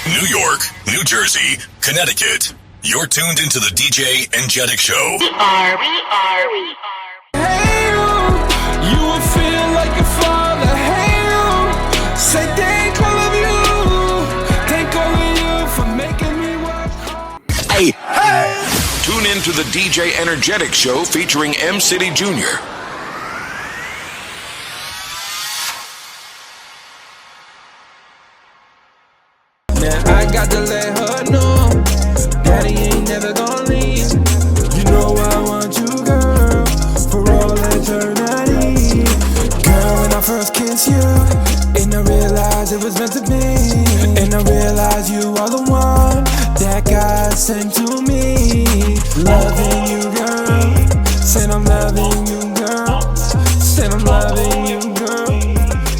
New York, New Jersey, Connecticut. You're tuned into the DJ Enjetic Show. We are. Hey, you will feel like your father. Hey, say thank all of you for making me work hard. Hey. Tune in to the DJ Enjetic Show featuring M City Jr. I got to let her know Daddy ain't never gonna leave. You know I want you, girl, for all eternity. Girl, when I first kissed you, and I realized it was meant to be, and I realized you are the one that God sent to me. Loving you, girl, said I'm loving you, girl, said I'm loving you, girl,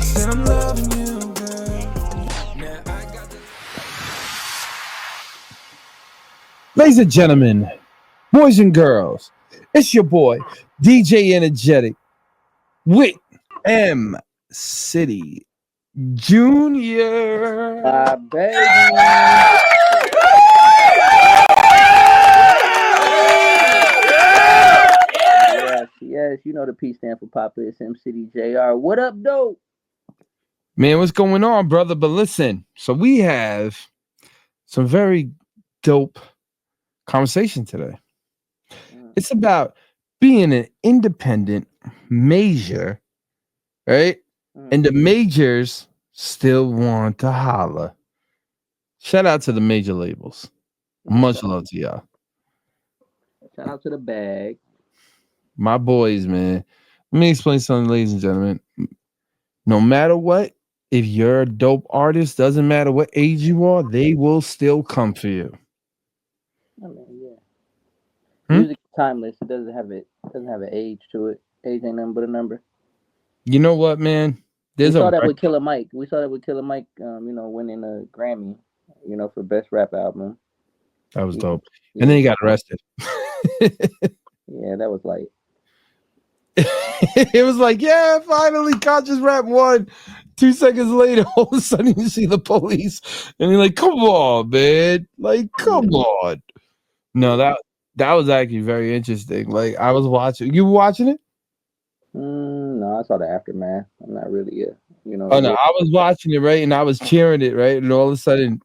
said I'm loving you, girl. Now I got to... Ladies and gentlemen, boys and girls, it's your boy, DJ Enjetic, with M City Jr. Baby. Yes, you know the P stand for Papa. It's M City JR. What up, dope? Man, what's going on, brother? But listen, so we have some very dope conversation today. It's about being an independent major, right? And the majors still want to holler. Shout out to the major labels. Much love to y'all. Shout out to the bag. My boys, man. Let me explain something, ladies and gentlemen. No matter what, if you're a dope artist, doesn't matter what age you are, they will still come for you. I mean, yeah. Music is timeless. It doesn't have an age to it. Age ain't nothing but a number. You know what, man? We saw that with Killer Mike. Winning a Grammy, for best rap album. That was dope. And then he got arrested. Yeah, that was like. It was like, yeah, finally, conscious rap won. 2 seconds later, all of a sudden you see the police, and you're like, "Come on, man! Like, come on!" No, that was actually very interesting. Like, I was watching. You were watching it? No, I saw the aftermath. I'm not really Oh no, I was watching it, right, and I was cheering it, right, and all of a sudden,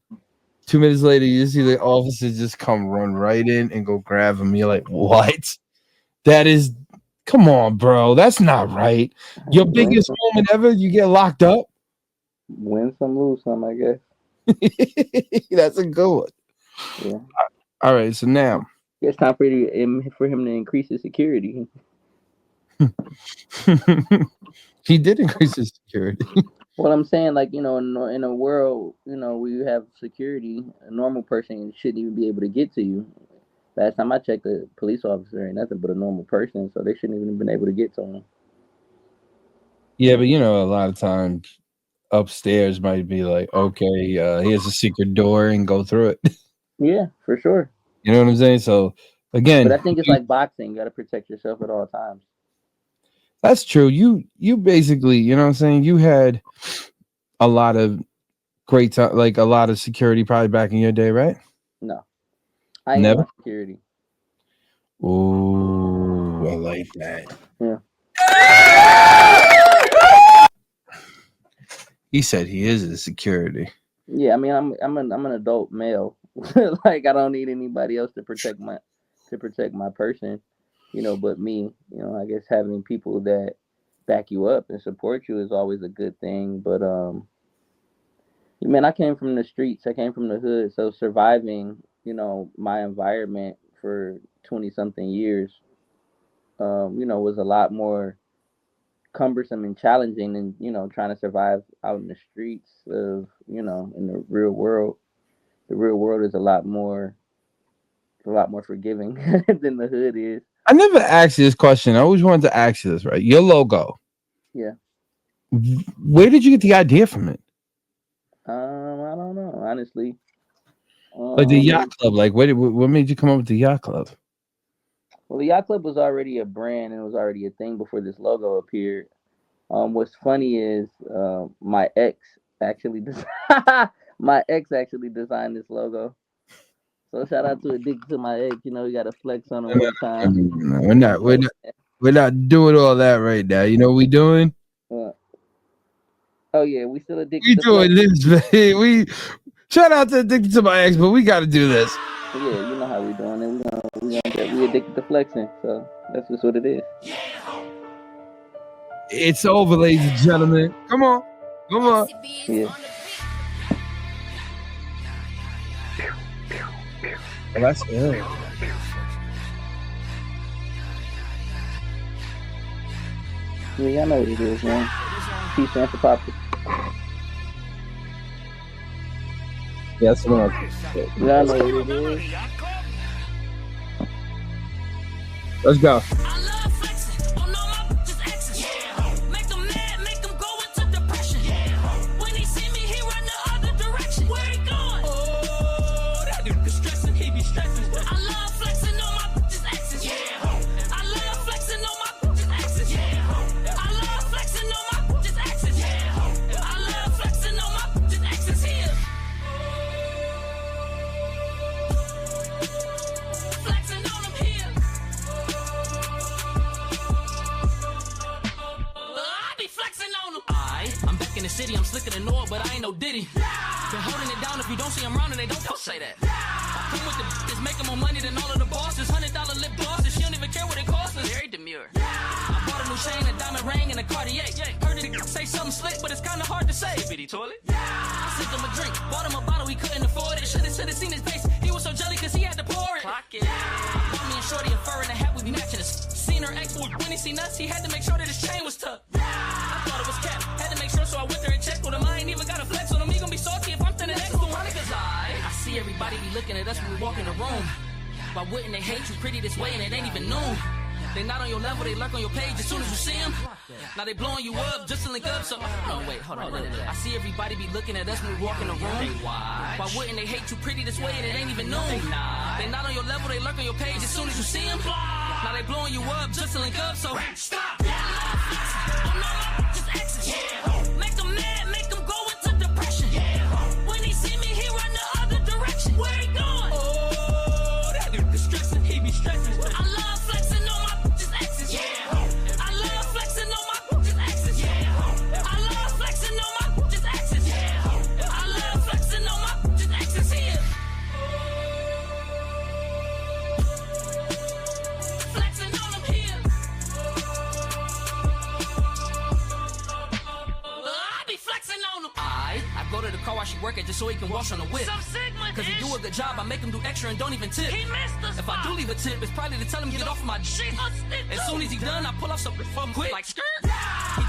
2 minutes later, you see the officers just come run right in and go grab him. You're like, what? That is. Come on, bro. That's not right. Your biggest moment ever, you get locked up? Win some, lose some, I guess. That's a good one. Yeah. All right, so now. It's time for him to increase his security. He did increase his security. Well, I'm saying, like, in a world, where you have security, a normal person shouldn't even be able to get to you. Last time I checked, the police officer ain't nothing but a normal person, so they shouldn't even have been able to get to him. Yeah, but a lot of times upstairs might be like, okay, here's a secret door and go through it. Yeah, for sure. You know what I'm saying? So again, but I think it's like boxing. You got to protect yourself at all times. That's true. You basically, you know what I'm saying? You had a lot of great time, like a lot of security probably back in your day, right? No. I ain't never security. Oh, I like that. Yeah. He said he is a security. Yeah, I mean, I'm an adult male. Like, I don't need anybody else to protect my person, but me. I guess having people that back you up and support you is always a good thing. But man, I came from the streets. I came from the hood, so surviving, my environment for 20-something years, was a lot more cumbersome and challenging than, trying to survive out in the streets of, in the real world. The real world is a lot more forgiving than the hood is. I never asked you this question. I always wanted to ask you this, right? Your logo. Yeah. Where did you get the idea from it? I don't know, honestly. Like the yacht club. Like, what made you come up with the yacht club? Well, the yacht club was already a brand and it was already a thing before this logo appeared. What's funny is my ex actually My ex actually designed this logo. So shout out to Addicted to My Ex. You know, we got to flex on him one time. No, we're not doing all that right now. You know what we doing? Uh, oh yeah, we still We addicted to doing flex. this, man. We shout out to Addicted to My Ex, but we got to do this. Yeah, you know how we doing it. We addicted to flexing. So that's just what it is. It's over, ladies and gentlemen. Come on. Yeah. Well, that's it. Yeah, y'all know what it is, man. P stands for Papa. Yeah, that's the one. Y'all know what it is. Let's go. I love flexing on all my bitches' exes. Make them mad, make them go into depression. When he see me, he run the other direction. Where he going? Oh, that dude be stressing, he be stressing. I love flexing on my bitches' exes. I love flexing on my bitches' exes. I love flexing on my bitches' exes. I love flexing on my bitches' exes here. Flexing on them here. I be flexing on them. I'm back in the city, I'm slicker than Noah, but I ain't no Diddy. Been holding it down if you don't see him round and they don't say that. Come with the bitches making more money than all of the bosses. $100 lip glosses, she don't even care what it costs us. Very demure. I bought a new chain, a diamond ring, and a Cartier. Heard it say something slick, but it's kinda hard to say. Bitty toilet? I sent him a drink, bought him a bottle, he couldn't afford it. Should've seen his face, he was so jelly cause he had to pour it. Clock it. I bought me and Shorty a fur and a hat, we be matching us. Seen her ex, when he seen us, he had to make sure that his chain was tucked. I thought it was cap, had to make sure, so I went there and checked with him. I ain't even got a flex on him, he gon' be salty if I'm standing next to him. Cause I see everybody be looking at us when we walk in the room. Why wouldn't they hate you pretty this way and it ain't even noon? They not on your level, they lurk on your page as soon as you see them. Now they blowing you up just to link up, so... No, wait, hold on. I see everybody be looking at us when we walk in the room. Why wouldn't they hate you pretty this way and it ain't even noon? They not on your level, they lurk on your page as soon as you see them. Now they blowing you up just to link up, so... Stop! Just exes. Make them mad, make them go into depression. When he see me, he run the other direction. Where he going? Oh, that dude be stressing, he be stressing. I love flexing on my bitches' exes. I love flexing on my bitches' exes. I love flexing on my bitches' exes. I love flexing on my bitches' exes here. Flexing on them here. I be flexing on them. I go to the car while she work at just so he can wash on the whip. Cause he do a good job, I make him do extra and don't even tip. He missed us. If I do leave a tip, it's probably to tell him get off my shit. As soon as he done, I pull off something from quick. Like skirt. He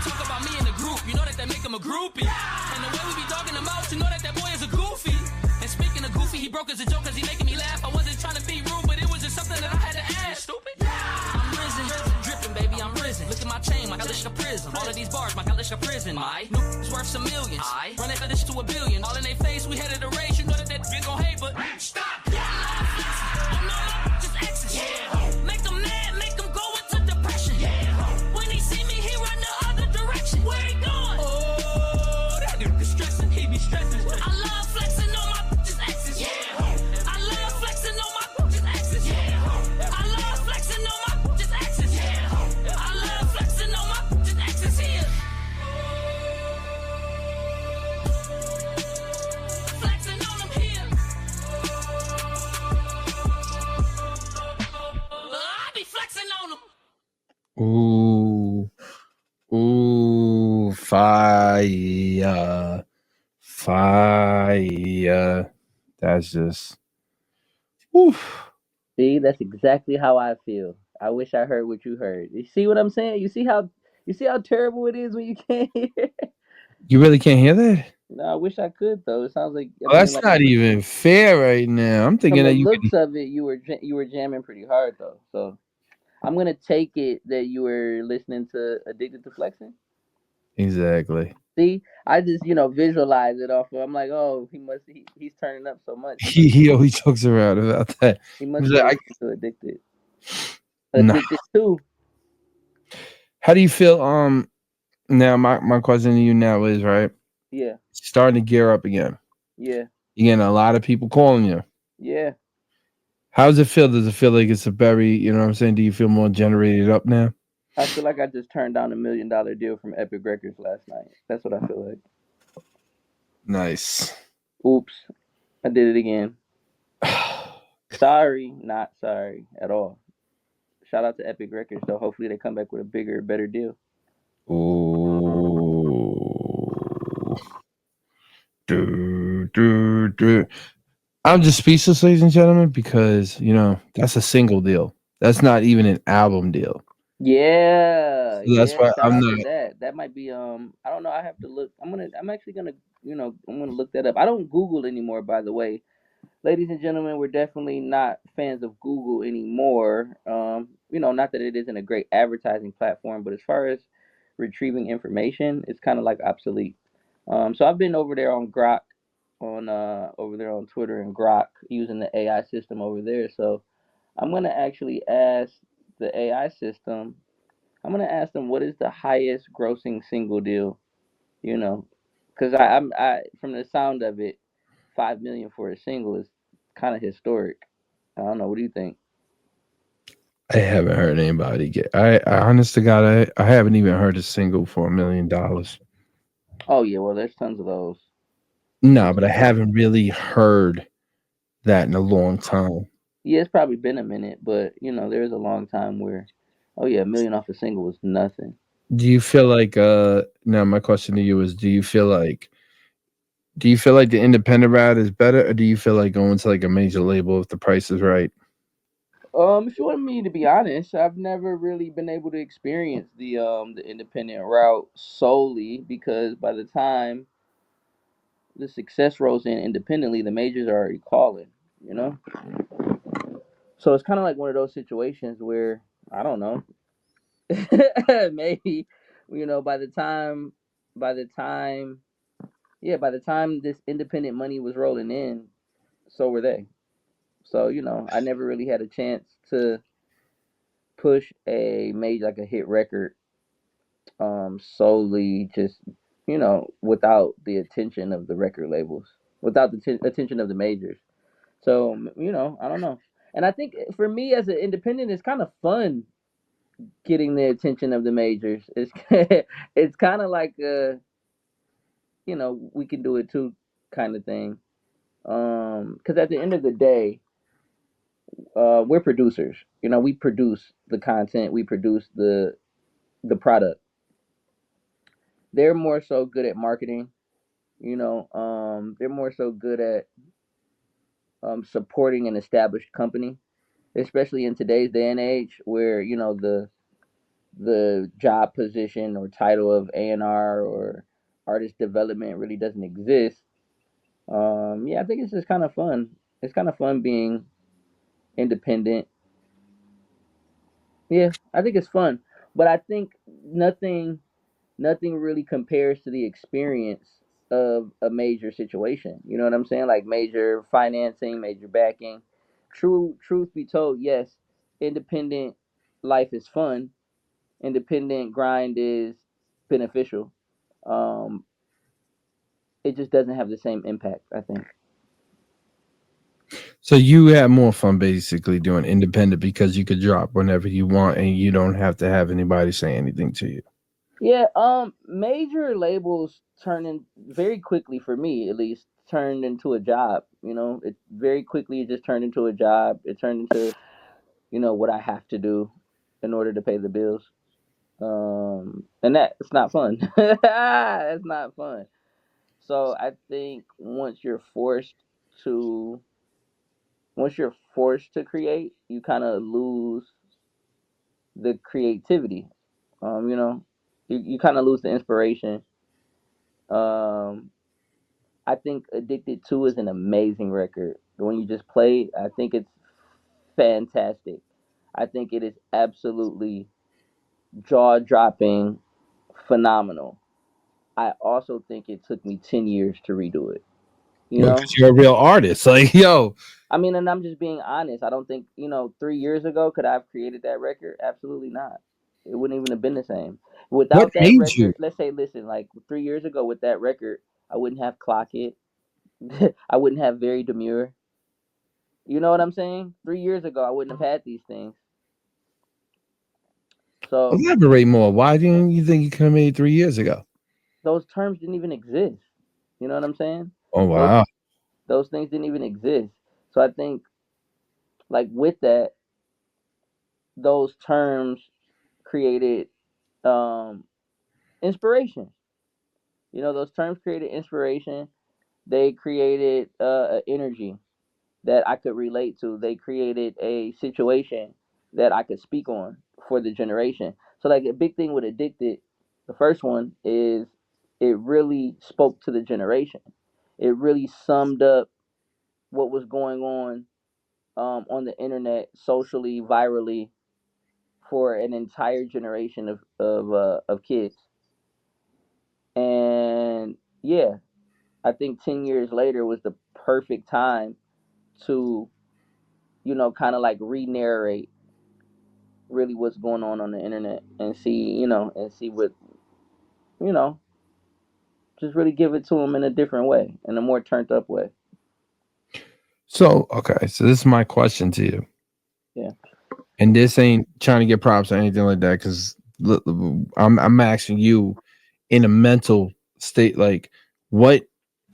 talk about me in the group, you know that make him a groupie. And the way we be dogging him out, you know that boy is a goofy. And speaking of goofy, he broke as a joke cause he making me laugh. I wasn't trying to be rude, but it was just something that I had to ask. Stupid. I'm risen, dripping, baby, I'm risen. Look at my chain, my Kalishka prison. All of these bars, my Kalishka prison. My new is worth some millions. Run after this to $1 billion. All in their face, we headed a race. You know that bitch gon' hate, but stop. Just exes. Make them mad, make them go into depression. When he see me, he run the other direction. Where he going? Oh, that dude be stressing, he be stressing. I love flexing on my bitches' exes. I love flexing on my bitches' exes. I love flexing on my bitches' exes. I love flexing on my bitches' exes here. Flexing on them here. I be flexing on them. Ooh, fire. That's just, oof. See, that's exactly how I feel. I wish I heard what you heard. You see what I'm saying? You see how terrible it is when you can't hear? You really can't hear that? No, I wish I could though. It sounds like That's not even fair right now. I'm thinking from that the you looks of it, you were jamming pretty hard though. So I'm gonna take it that you were listening to Addicted to Flexing. Exactly. See, I just visualize it off of. I'm like, oh, he's turning up so much. He always jokes around about that. He must He's be like, to Addicted. Nah. Addicted too. How do you feel? Now my question to you now is right. Yeah. Starting to gear up again. Yeah. You're getting a lot of people calling you. Yeah. How does it feel? Does it feel like it's a very, you know what I'm saying? Do you feel more generated up now? I feel like I just turned down $1 million deal from Epic Records last night. That's what I feel like. Nice. Oops, I did it again. Sorry, not sorry at all. Shout out to Epic Records though. Hopefully they come back with a bigger, better deal. Ooh. Do. I'm just speechless, ladies and gentlemen, because that's a single deal. That's not even an album deal. Yeah, So that's yeah. why Shout I'm out to not. that. That might be I don't know. I have to look. I'm actually gonna I'm gonna look that up. I don't Google anymore, by the way. Ladies and gentlemen, we're definitely not fans of Google anymore. Not that it isn't a great advertising platform, but as far as retrieving information, it's kind of like obsolete. So I've been over there on Grok, on over there on Twitter and Grok using the AI system over there. So I'm gonna actually ask the AI system. I'm gonna ask them what is the highest grossing single deal. You know, because I from the sound of it, 5 million for a single is kind of historic. I don't know. What do you think? I haven't heard anybody get. I honest to God, I haven't even heard a single for $1 million. Oh yeah, well there's tons of those. No, There's but I tons of those. haven't really heard that in a long time. Yeah, it's probably been a minute, but there is a long time where, oh yeah, 1 million off a single was nothing. Do you feel like now my question to you is do you feel like the independent route is better, or do you feel like going to like a major label if the price is right? If you want me to be honest, I've never really been able to experience the independent route solely because by the time the success rolls in independently, the majors are already calling. You know, so it's kind of like one of those situations where I don't know. Maybe by the time by the time this independent money was rolling in, so were they. So I never really had a chance to push a made like a hit record solely just without the attention of the record labels, without the attention of the majors. So I don't know. And I think for me as an independent, it's kind of fun getting the attention of the majors. It's it's kind of like we can do it too kind of thing. Because at the end of the day, we're producers. We produce the content, we produce the product. They're more so good at marketing. They're more so good at supporting an established company, especially in today's day and age, where the job position or title of A&R or artist development really doesn't exist. Yeah, I think it's just kind of fun. It's kind of fun being independent. Yeah, I think it's fun, but I think nothing really compares to the experience of a major situation. You know what I'm saying? Like major financing, major backing. Truth be told, yes, independent life is fun. Independent grind is beneficial. Um, it just doesn't have the same impact, I think. So you have more fun basically doing independent because you could drop whenever you want and you don't have to have anybody say anything to you. Yeah, major labels turn in very quickly for me at least turned into a job. It very quickly it just turned into a job. It turned into what I have to do in order to pay the bills. And that it's not fun. It's not fun. So I think to once you're forced to create, you kind of lose the creativity. You kind of lose the inspiration. Um, I think Addicted to is an amazing record. The one you just played, I think it's fantastic. I think it is absolutely jaw dropping, phenomenal. I also think it took me 10 years to redo it. You Well, know? because you're a real artist. Like, yo, I mean, and I'm just being honest. I don't think, 3 years ago, could I have created that record? Absolutely not. It wouldn't even have been the same. what Without that made you? record, let's say, listen, like 3 years ago with that record, I wouldn't have Clock It. I wouldn't have very demure. You know what I'm saying? 3 years ago, I wouldn't have had these things. So Elaborate more. Why didn't you think you could have made 3 years ago? those terms didn't even exist. You know what I'm saying? Oh Those wow. those things didn't even exist. So I think like with that, those terms created um inspiration. You know, those terms created inspiration. They created an energy that I could relate to. They created a situation that I could speak on for the generation. So, like, a big thing with Addicted, the first one is it really spoke to the generation. It really summed up what was going on the internet, socially, virally, for an entire generation of kids. And yeah, I think 10 years later was the perfect time to, kind of like re-narrate really what's going on the internet and see, and see what, you know, just really give it to them in a different way, in a more turned up way. So okay, so this is my question to you, Yeah, and this ain't trying to get props or anything like that, because I'm asking you in a mental state, like what?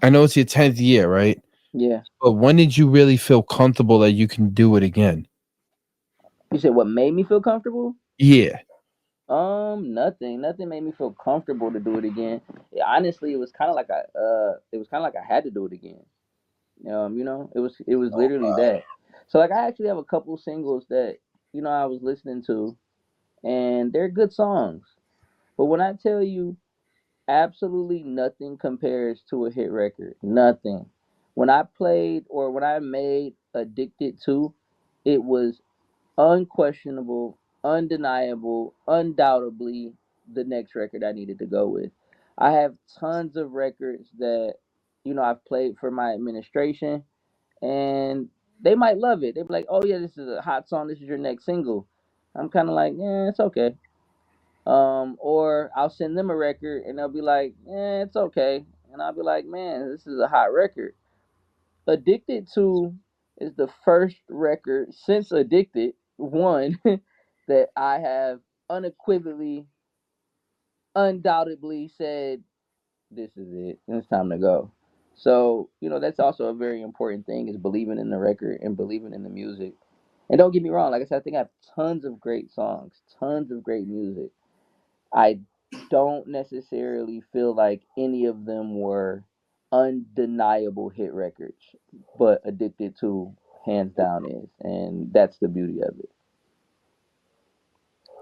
I know it's your 10th year, right? yeah. But when did you really feel comfortable that you can do it again? You said what made me feel comfortable? Yeah. Nothing made me feel comfortable to do it again. Yeah, honestly, it was kind of like I had to do it again. It was literally that. So like, I actually have a couple singles that I was listening to, and they're good songs. But when I tell you, absolutely nothing compares to a hit record. Nothing. When I played or when I made Addicted to, it was unquestionable, undeniable, undoubtedly the next record I needed to go with. I have tons of records that I've played for my administration, and they might love it. They'd be like, "Oh yeah, this is a hot song. This is your next single." I'm kind of like, "Yeah, it's okay." Or I'll send them a record, and they'll be like, "Yeah, it's okay," and I'll be like, "Man, this is a hot record." Addicted to is the first record since Addicted one that I have unequivocally, undoubtedly said, "This is it. It's time to go." So that's also a very important thing, is believing in the record and believing in the music. And don't get me wrong, like I said, I think I have tons of great songs, tons of great music. I don't necessarily feel like any of them were undeniable hit records, but Addicted to, hands down, is. And that's the beauty of it.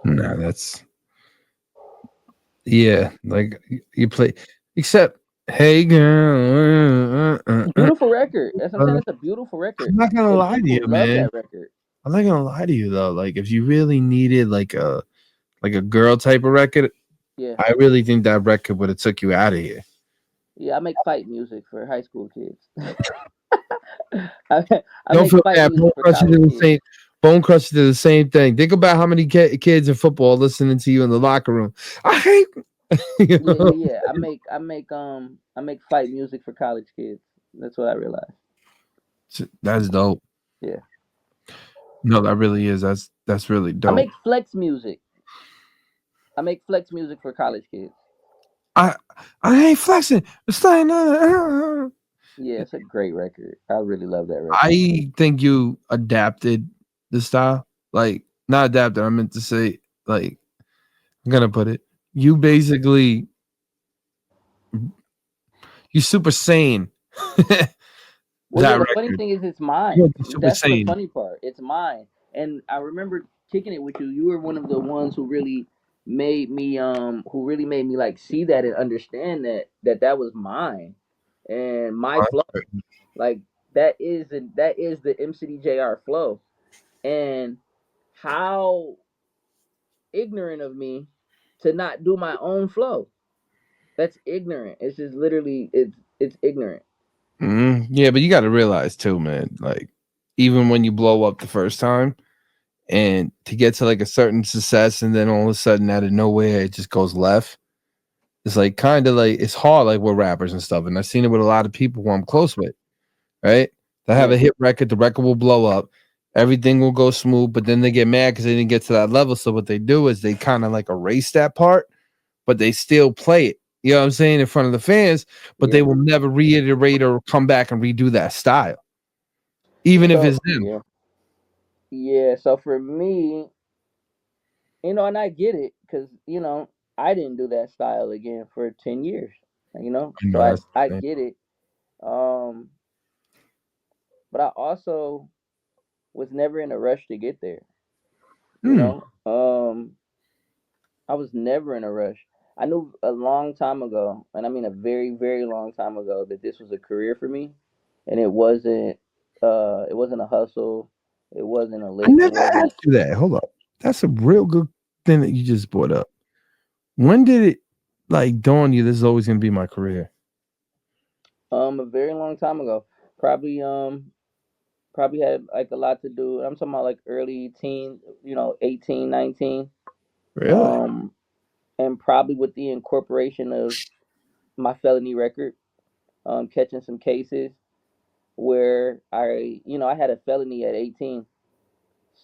No, that's yeah. Like you play, except hey girl. Beautiful record. That's what I'm saying. I'm It's a beautiful record. not gonna And lie to people you, love man. that record. I'm not gonna lie to you though. Like if you really needed like a girl type of record, Yeah. I really think that record would have took you out of here. Yeah, I make fight music for high school kids. I, I Don't make feel fight bad. music for college kids. Bone Crusher did the same thing. Think about how many kids in football listening to you in the locker room. I hate. You Yeah, know? yeah, yeah. I make fight music for college kids. That's what I realized. That's dope. Yeah. No, that really is. That's really I dope. make flex music. I make flex music for college kids. I I ain't flexing. It's like, Yeah, it's a great record. I really love that record. I think you adapted the style. Like not adapted. I meant to say like I'm gonna put it. You basically you super sane. Well, yeah, That the funny record. thing is it's You mine. went to super That's the sane. funny part. It's mine. And I remember kicking it with you. You were one of the ones who really made me like see that and understand that was mine and my flow. Like that is the MCDJR flow. And how ignorant of me to not do my own flow. That's ignorant. It's just literally it's ignorant. Yeah, but you got to realize too, man. Like, even when you blow up the first time, and to get to like a certain success, and then all of a sudden, out of nowhere, it just goes left. It's like kind of like it's hard, like with rappers and stuff. And I've seen it with a lot of people who I'm close with, right? They have Yeah. a hit record, the record will blow up, everything will go smooth, but then they get mad because they didn't get to that level. So what they do is they kind of like erase that part, but they still play it. You know what I'm saying, in front of the fans, but Yeah. they will never reiterate or come back and redo that style, even if So it's them. yeah, yeah. So for me, and I get it because I didn't do that style again for 10 years. I So know I that's I the thing. get it. Um, but I also was never in a rush to get there. You Hmm. know, I was never in a rush. I knew a long time ago, and I mean a very, very long time ago, that this was a career for me, and it wasn't. It wasn't a hustle. It wasn't a I lick. It never wasn't. asked you that. Hold up. That's a real good thing that you just brought up. When did it like dawn on you this is always gonna be my career? A very long time ago. Probably probably had like a lot to do. I'm talking about like early teen, 18, 19. Really? Um, and probably with the incorporation of my felony record, catching some cases where I had a felony at 18.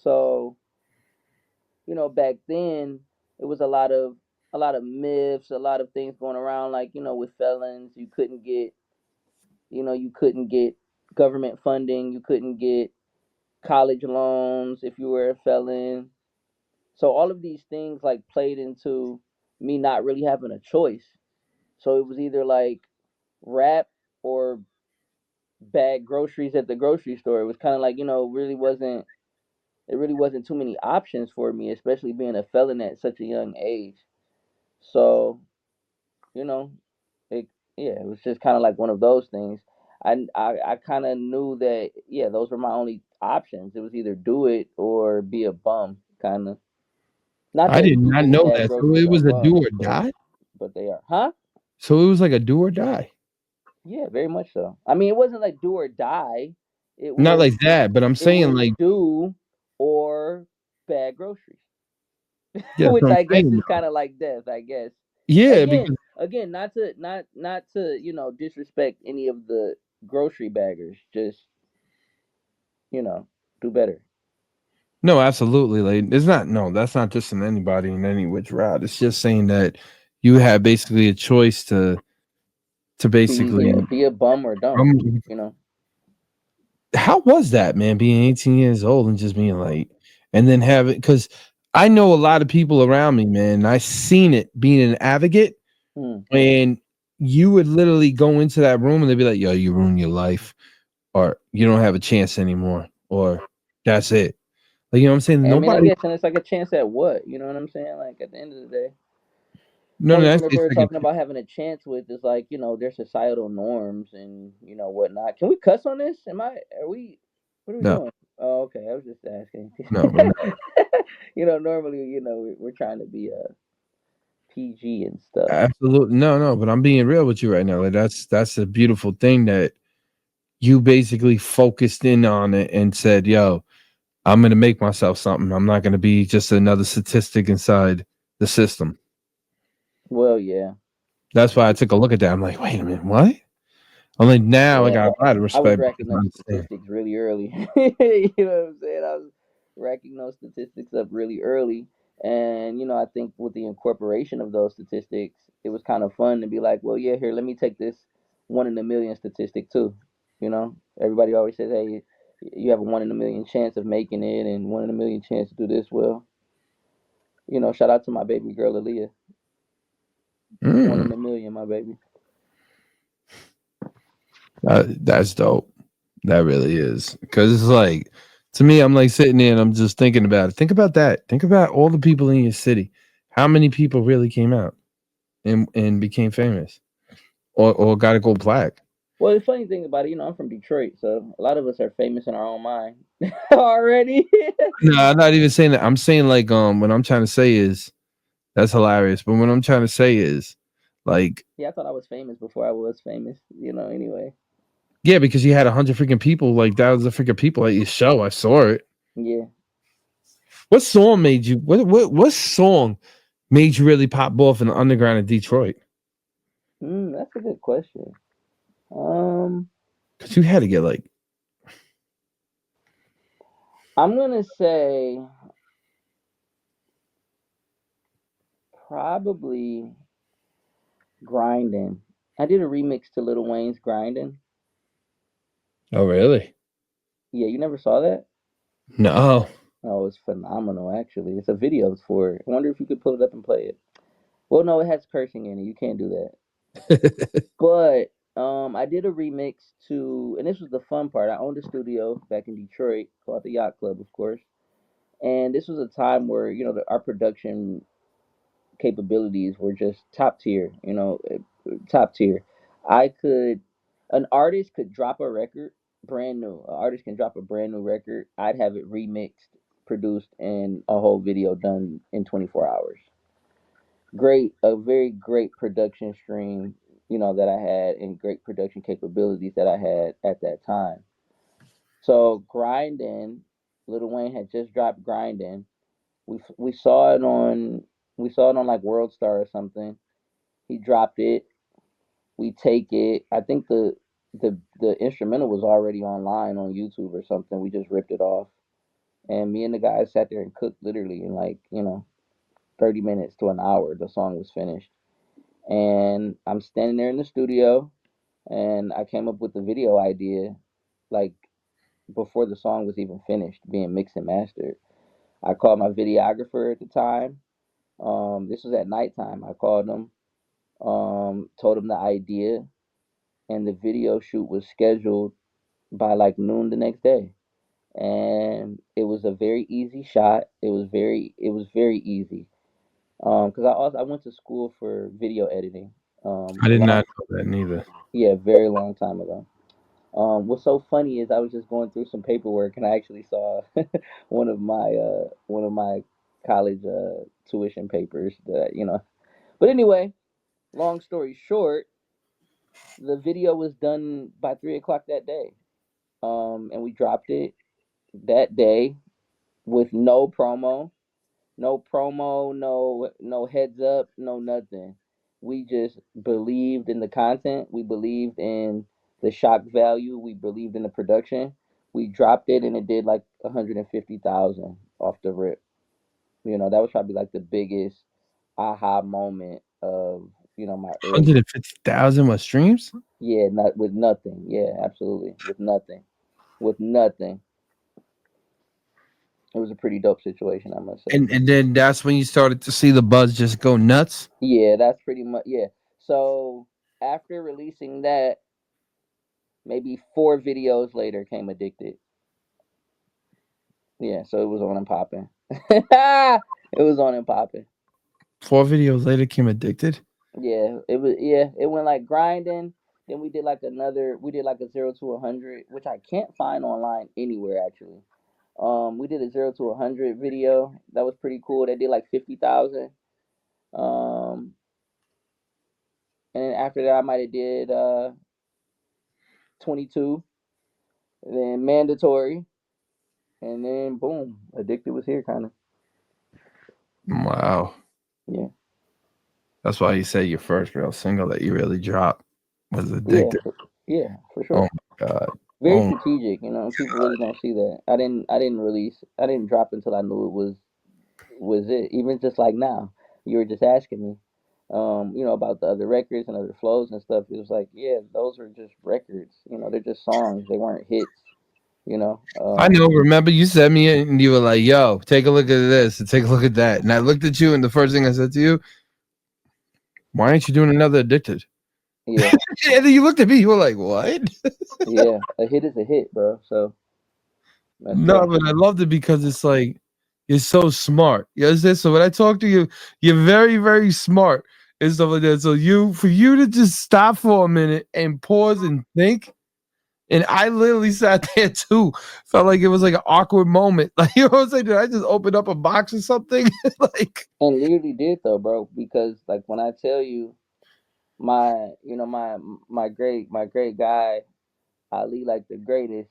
So, back then it was a lot of myths, a lot of things going around, like, with felons, you couldn't get government funding, you couldn't get college loans if you were a felon. So all of these things like played into me not really having a choice. So it was either like rap or bag groceries at the grocery store. It was kind of like, it really wasn't too many options for me, especially being a felon at such a young age. So, you know, it yeah, it was just kind of like one of those things. I kind of knew that, yeah, those were my only options. It was either do it or be a bum, kind of. Not I that did not people who know bag that. So groceries it are was a do bums, or die? but they are, huh? So it was like a do or die. Yeah, very much so. I mean, it wasn't like do or die. It Not was like that, but I'm it saying was like, do or bag groceries, yeah, that's which what I'm I guess saying is though. kind of like death. I guess Yeah, again, because again, not to disrespect any of the grocery baggers. Just you know, do better. no, absolutely. Like it's not no, that's not just in anybody in any which route. It's just saying that you have basically a choice to basically Be a bum or don't. um, You know. how was that, man, being 18 years old and just being like and then having because I know a lot of people around me, man. I seen it being an advocate Mm. and you would literally go into that room and they'd be like, yo, you ruined your life, or you don't have a chance anymore, or that's it. Like, you know what I'm saying? I mean, I Nobody, guess, and it's like a chance at what? You know what I'm saying? Like at the end of the day. no, Only no, thing that's that it's they're like a, talking about having a chance with is like, their societal norms and whatnot. Can we cuss on this? Are we what are we no, doing? Oh, okay. I was just asking. no, we're not. Normally, we're trying to be PG and stuff. Absolutely, no, no. But I'm being real with you right now. Like that's a beautiful thing that you basically focused in on it and said, "Yo, I'm gonna make myself something. I'm not gonna be just another statistic inside the system." Well, yeah. That's why I took a look at that. I'm like, wait a minute, what? I'm like, now I Yeah. got a lot of I was respect racking because I those understand. statistics really early. You know what I'm saying? I was racking those statistics up really early. And, I think with the incorporation of those statistics, it was kind of fun to be like, well, yeah, here, let me take this 1 in a million statistic too. Everybody always says, hey, you have a 1 in a million chance of making it and 1 in a million chance to do this. Well, shout out to my baby girl, Aaliyah. One Mm, in a million, my baby. that's dope. That really is because it's like to me, I'm like sitting there and I'm just thinking about it. Think about that. Think about all the people in your city. How many people really came out and became famous or got a gold plaque? Well, the funny thing about it, I'm from Detroit, so a lot of us are famous in our own mind already. No, I'm not even saying that. I'm saying like what I'm trying to say is that's hilarious. But what I'm trying to say is like Yeah, I thought I was famous before I was famous, anyway. yeah, because you had 100 freaking people, like thousands of freaking people at your show. I saw it. Yeah. What song made you? What song made you really pop off in the underground of Detroit? That's a good question. Um, Because you had to get like, I'm gonna say probably grinding. I did a remix to Lil Wayne's grinding. oh really? Yeah, you never saw that? No. Oh, it's phenomenal. Actually, it's a video for it. I wonder if you could pull it up and play it. Well, no, it has cursing in it. You can't do that. But I did a remix to, and this was the fun part. I owned a studio back in Detroit called the Yacht Club, of course. And this was a time where our production capabilities were just top tier. Top tier. I could, an artist could drop a record brand new. An artist can drop a brand new record. I'd have it remixed, produced, and a whole video done in 24 hours. A very great production stream, that I had, and great production capabilities that I had at that time. So grinding, Lil Wayne had just dropped grinding. We saw it on like World Star or something. He dropped it. We take it. I think the instrumental was already online on YouTube or something. We just ripped it off, and me and the guys sat there and cooked literally in like 30 minutes to an hour. The song was finished, and I'm standing there in the studio, and I came up with the video idea, like before the song was even finished being mixed and mastered. I called my videographer at the time. This was at nighttime. I called him, told him the idea, and the video shoot was scheduled by like noon the next day. And it was a very easy shot. It was very easy. Because I went to school for video editing. I A did long not know that neither. Yeah, very long time ago. What's so funny is I was just going through some paperwork and I actually saw one of my college tuition papers that. But anyway, long story short, the video was done by 3 o'clock that day. And we dropped it that day with no promo, no heads up, no nothing. We just believed in the content. We believed in the shock value. We believed in the production. We dropped it and it did like 150,000 off the rip. That was probably like the biggest aha moment of my early. 150,000 was streams? Yeah, not with nothing. Yeah, absolutely, with nothing. With nothing. It was a pretty dope situation, I must say. And then that's when you started to see the buzz just go nuts. Yeah, that's pretty much, yeah. So after releasing that, maybe 4 videos later came Addicted. Yeah, so it was on and popping. It was on and popping. 4 videos later came addicted. Yeah, it went like grinding. Then we did like a 0 to 100, which I can't find online anywhere actually. We did a 0 to 100 video. That was pretty cool. They did like 50,000. Um, and then after that, I might have did 22, then mandatory, and then boom, Addicted was here, kind of. Wow. Yeah, That's why you say your first real single that you really dropped was yeah, addicted. yeah, for Oh sure. my god. Very Oh my strategic, people really don't see that. I didn't drop until I knew it was it. Even just like now, you were just asking me, about the other records and other flows and stuff. It was like, yeah, those are just records. They're just songs. They weren't hits. You know. I know. Remember, you sent me it and you were like, "Yo, take a look at this and take a look at that." And I looked at you, and the first thing I said to you, "Why aren't you doing another addicted?" Yeah, And then you looked at me. You were like, "What?" yeah. A hit is a hit, bro. So that's No, it. but I loved it because it's like you're so smart. You understand? So when I talk to you, you're very, very smart and stuff like that. So for you to just stop for a minute and pause and think. And I literally sat there too. Felt like it was like an awkward moment. Like, you know what I'm saying? Did I just open up a box or something? Like, And literally did though, bro. Because like when I tell you my, my great guy Ali, like the greatest,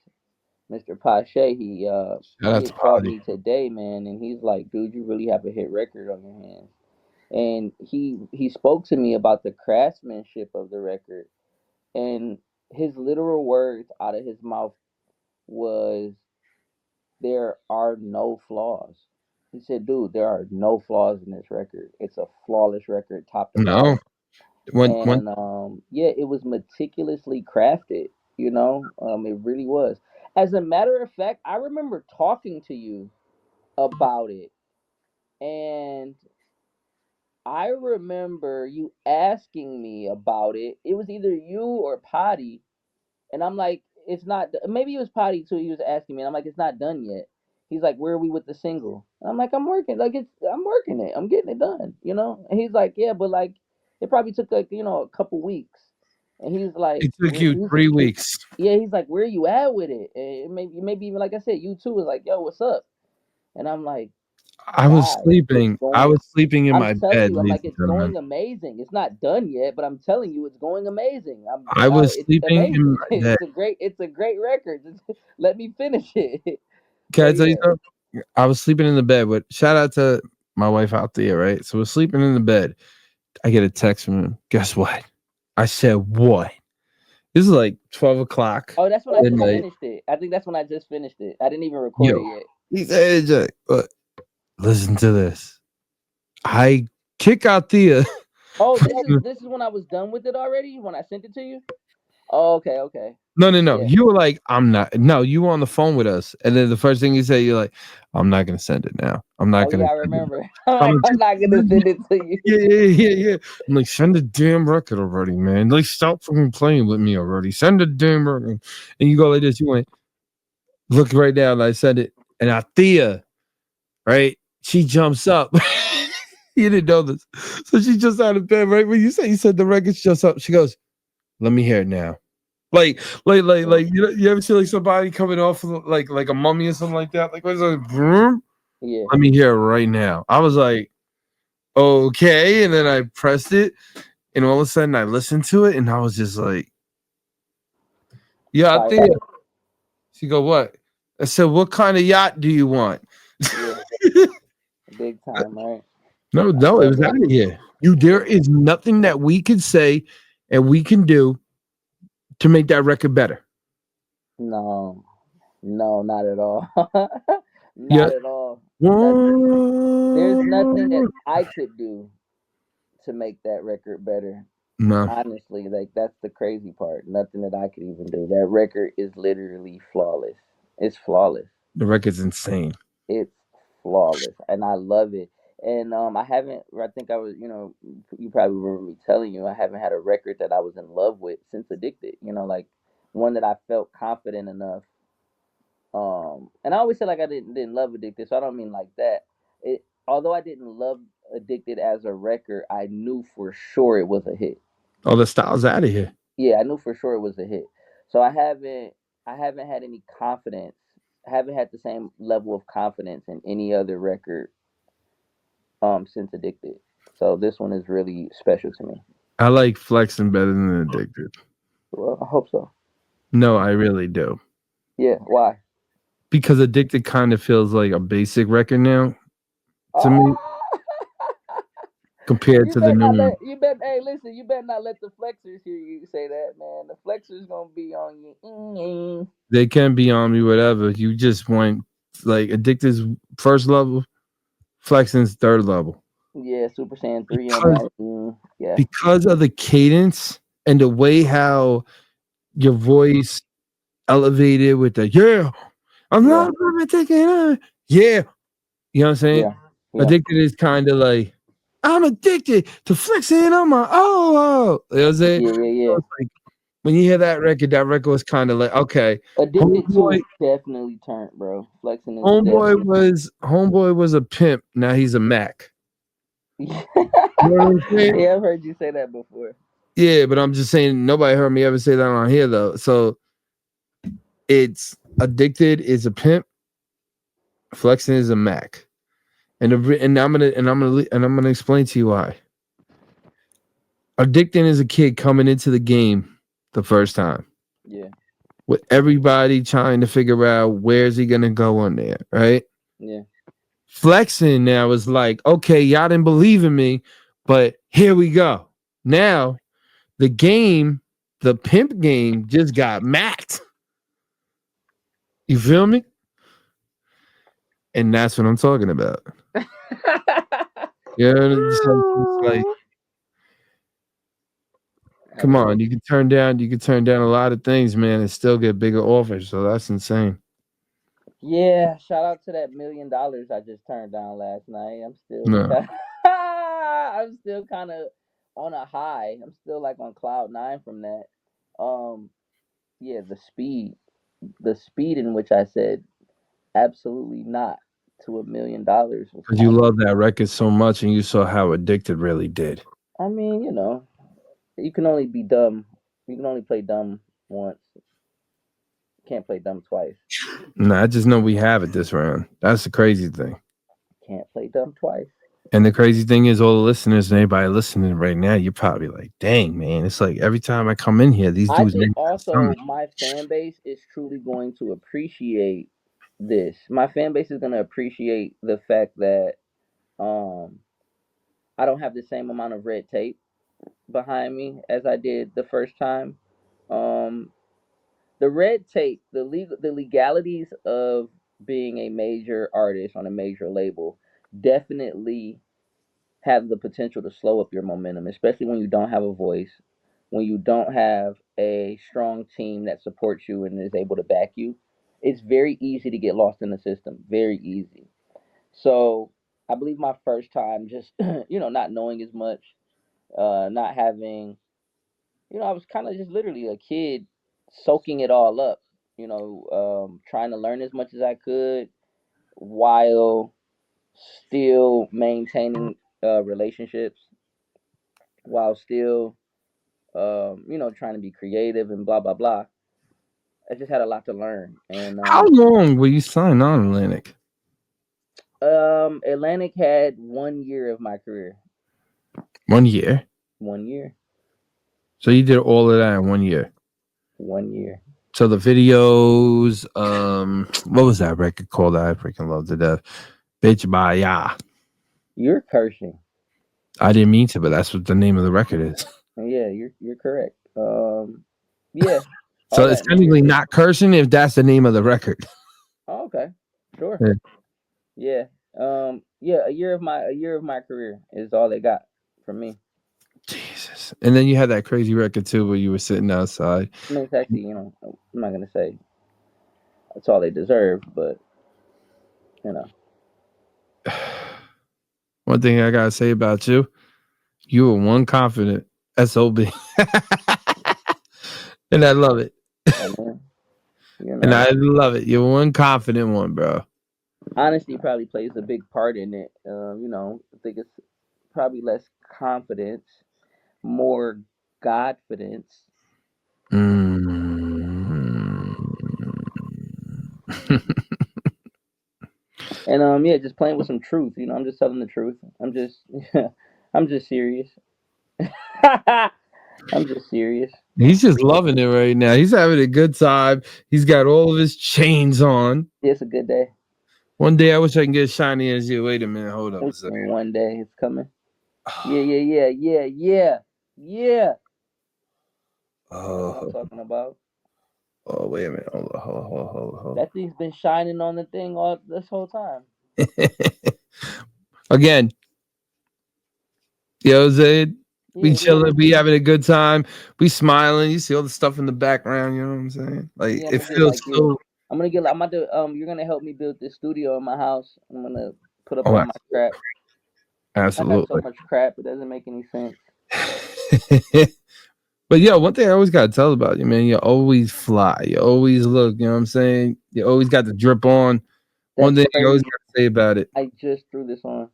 Mr. Pache, shout he out to had called Polly. me today, man, and he's like, dude, you really have a hit record on your hands. and he spoke to me about the craftsmanship of the record, and his literal words out of his mouth was, "There are no flaws." He said, "Dude, there are no flaws in this record. It's a flawless record, top to No, bottom." when And yeah, it was meticulously crafted. It really was. As a matter of fact, I remember talking to you about it, and I remember you asking me about it. It was either you or Potty, and I'm like, it's not. Maybe it was Potty too. He was asking me, and I'm like, it's not done yet. He's like, where are we with the single? And I'm like, I'm working. I'm working it. I'm getting it done. And he's like, yeah, but like, it probably took like a couple weeks. And he's like, it took you 3 weeks. yeah, he's like, where you at with it? And maybe even like I said, you too was like, yo, what's up? And I'm like, I was guys, it's sleeping. I going. was sleeping in I'm my telling bed, you, I'm ladies like, and it's gentlemen. going amazing. It's not done yet, but I'm telling you, it's going amazing. I was It's sleeping in amazing. my bed. It's a great record. Let me finish it. Can But I tell you yeah, something? I was sleeping in the bed, but shout out to my wife out there, right? So we're sleeping in the bed. I get a text from him. Guess what? I said, what? This is like 12 o'clock oh, that's when I at just night. finished it. I think that's when I just finished it. I didn't even record it Yo, yet. he said, Jack, listen to this. I kick out Thea. Oh, this is when I was done with it already. When I sent it to you. Oh, okay. No. Yeah. You were like, I'm not. No, you were on the phone with us. And then the first thing you say, you're like, I'm not going to send it now. I'm not Oh going yeah, to I send it. remember. I'm I'm like, like, I'm not gonna send it to you. yeah. I'm like, send the damn record already, man. Like, stop fucking playing with me already. Send the damn record. And you go like this. You went, look right now. And I said it. And Thea, right? She jumps up. You didn't know this. So she jumps out of bed, right? When you said the record's just up, she goes, let me hear it now. Like you ever see like somebody coming off of, like a mummy or something like that? Like what's that? Vroom? Yeah. Let me hear it right now. I was like, okay, and then I pressed it, and all of a sudden I listened to it, and I was just like, yeah, I Fire. think. She go, what? I said, what kind of yacht do you want? Yeah. Big time, right? I No, it love was it. out of here. There is nothing that we can say and we can do to make that record better. No, no, not at all. Yeah. Not at all. There's nothing that No. I could do to make that record better. Honestly, like that's the crazy part. Nothing that I could even do. That record is literally flawless. It's flawless. The record's insane. It's flawless, and I love it. And I haven't. I think I was. You probably remember me telling you I haven't had a record that I was in love with since Addicted. Like one that I felt confident enough. And I always say like I didn't love Addicted, so I don't mean like that. Although I didn't love Addicted as a record, I knew for sure it was a hit. Oh, the style's out of here. Yeah, I knew for sure it was a hit. So I haven't had any confidence. I haven't had the same level of confidence in any other record since Addicted. So this one is really special to me. I like Flexin better than Addicted. Well, I hope so. No, I really do. Yeah, why? Because Addicted kind of feels like a basic record now to me Ah! compared You to the better new not one. let you better hey listen, you better not let the flexers hear you say that, man. The flexers gonna be on you. They can be on me, whatever. You just went like Addicted's first level, Flexin's third level. Yeah, Super Saiyan 3 on Because that. Yeah. because of the cadence and the way how your voice elevated with the I'm Yeah. not gonna take it. Yeah. You know what I'm saying? Yeah. Yeah. Addicted is kind of like I'm addicted to flexing on my You know what I'm saying? Yeah, yeah, So yeah. it's like when you hear that record was kind of like, okay, Addicted 2 homeboy, is definitely turned, bro. Flexing is definitely homeboy was a pimp. Now he's a Mac. Yeah, You know what I'm saying? I've heard you say that before. Yeah, but I'm just saying nobody heard me ever say that on here though. So it's addicted is a pimp, flexing is a Mac. I'm gonna explain to you why. Addicting is a kid coming into the game the first time. Yeah. With everybody trying to figure out where's he gonna go on there, right? Yeah. Flexin now is like, okay, y'all didn't believe in me, but here we go. Now the game, the pimp game, just got macked. You feel me? And that's what I'm talking about. Yeah, it's like, come on, you can turn down a lot of things, man, and still get bigger offers. So that's insane. Yeah, shout out to that $1 million I just turned down last night. No. I'm still kind of on a high. I'm still like on cloud nine from that. Um, yeah, the speed in which I said absolutely not to $1 million was Because you kind of. love that record so much and you saw how addicted really did. I mean, you can only be dumb. You can only play dumb once. Can't play dumb twice. Nah, I just know we have it this round. That's the crazy thing. Can't play dumb twice. And the crazy thing is, all the listeners and anybody listening right now, you're probably like, dang, man. It's like every time I come in here, these I dudes think make also my fan base is truly going to appreciate this. My fan base is going to appreciate the fact that um I don't have the same amount of red tape behind me as I did the first time. Um the red tape, the legalities of being a major artist on a major label definitely have the potential to slow up your momentum, especially when you don't have a voice, when you don't have a strong team that supports you and is able to back you. It's very easy to get lost in the system. Very easy. So I believe my first time just not knowing as much, not having I was kind of just literally a kid soaking it all up, trying to learn as much as I could while still maintaining relationships, while still, trying to be creative and blah blah blah. I just had a lot to learn, and How long were you signed on Atlantic? Atlantic had 1 year of my career. 1 year. 1 year. So you did all of that in 1 year. 1 year. So the videos, what was that record called that I freaking love to death? Bitch by Ya. You're cursing. I didn't mean to, but that's what the name of the record is. Yeah, you're correct. Yeah. So All it's that technically not cursing if that's the name of the record. Oh, okay. Sure. Yeah. Yeah. Yeah, a year of my career is all they got from me. Jesus. And then you had that crazy record too where you were sitting outside. I mean, it's actually, I'm not gonna say that's all they deserve, but you know. One thing I gotta say about you, you were one confident SOB. And I love it. I mean, And I love it. You're one confident one, bro. honesty probably plays a big part in it. I think it's probably less confidence, more godfidence. And yeah, just playing with some truth. I'm just telling the truth. I'm just serious. I'm just serious. He's just loving it right now. He's having a good time. He's got all of his chains on. It's a good day. One day I wish I can get as shiny as you. Wait a minute. Hold up a second. One day it's coming. Yeah. Oh, What I'm talking about. oh, wait a minute. Hold That thing's been shining on the thing all this whole time. Again, Zed, we chilling, we having a good time, we smiling. You see all the stuff in the background. You know what I'm saying? Like it feels so. I'm about to you're gonna help me build this studio in my house. I'm gonna put up Oh, all my crap. Absolutely. I got so much crap it doesn't make any sense. But yeah, one thing I always gotta tell about you, man, you always fly. You always look, you know what I'm saying? You always got the drip on. One thing you always gotta say about it. I just threw this on.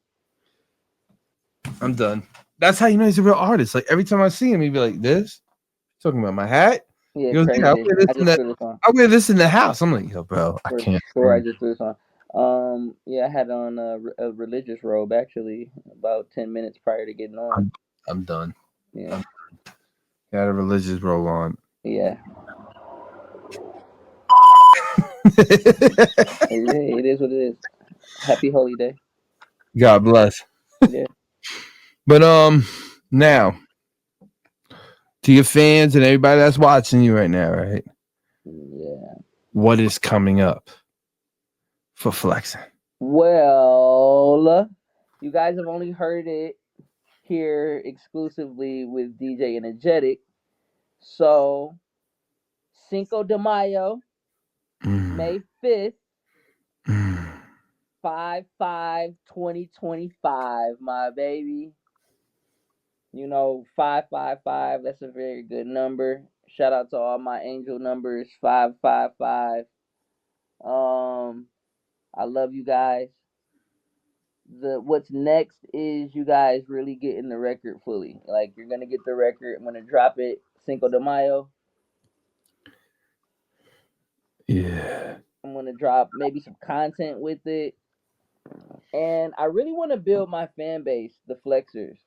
I'm done. That's how you know he's a real artist. Like every time I see him, he'd be like, "This talking about my hat." Yeah, he goes, crazy. Yeah, I wear this in the house. I'm like, yo, bro, I can't. Sure, I just threw this on. Yeah, I had on a religious robe actually about 10 minutes prior to getting on. I'm done. Yeah. Got a religious robe on. Yeah. It is what it is. Happy Holy Day. God bless. Yeah. But now to your fans and everybody that's watching you right now, right? Yeah. What is coming up for Flexin? Well, you guys have only heard it here exclusively with DJ Enjetic. So, Cinco de Mayo, Mm, May 5th, mm. 5/5/2025, my baby. 555. That's a very good number. Shout out to all my angel numbers. 555. I love you guys. What's next is you guys really getting the record fully. Like you're gonna get the record. I'm gonna drop it Cinco de Mayo. Yeah. I'm gonna drop maybe some content with it. And I really want to build my fan base, the Flexers.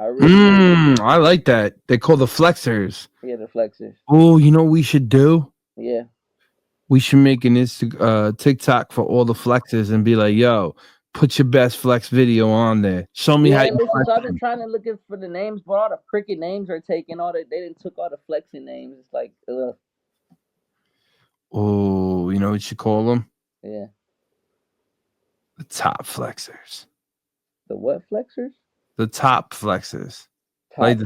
I really want to. I like that. They call the flexers. Yeah, the Flexers. Oh, you know what we should do? Yeah. We should make an TikTok for all the flexes and be like, yo, put your best flex video on there. Show me how Yeah, you listen, so I've been flex. trying to look for the names, but all the freaking names are taken. They didn't took all the flexing names. It's like, ugh. Oh, you know what you call them? Yeah. The top flexers. The what flexers? The top flexers. Top Like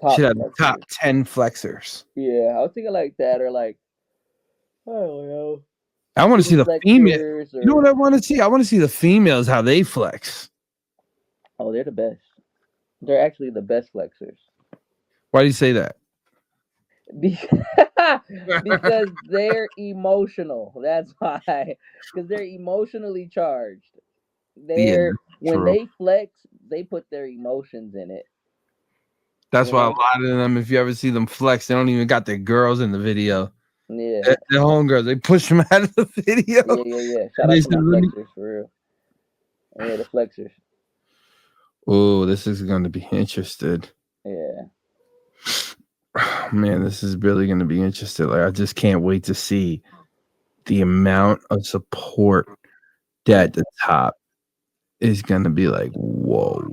top should have the top flexers. 10 flexers. Yeah, I was thinking like that, or like I don't know, I want to see city the female. flexers, You know what or I want to see? I want to see the females how they flex. oh, they're the best. They're actually the best flexers. Why do you say that? Be- because they're emotional. That's why. Because they're emotionally charged. Yeah, They're when true. they flex, they put their emotions in it. That's You why a know? lot of them, if you ever see them flex, they don't even got their girls in the video. Yeah. Their homegirls, they push them out of the video. Yeah. Shout And out they to said, my let me. flexers for real. Yeah, the flexers. Oh, this is going to be interested. Yeah. Man, this is really going to be interesting. Like, I just can't wait to see the amount of support that the top is going to be like, whoa.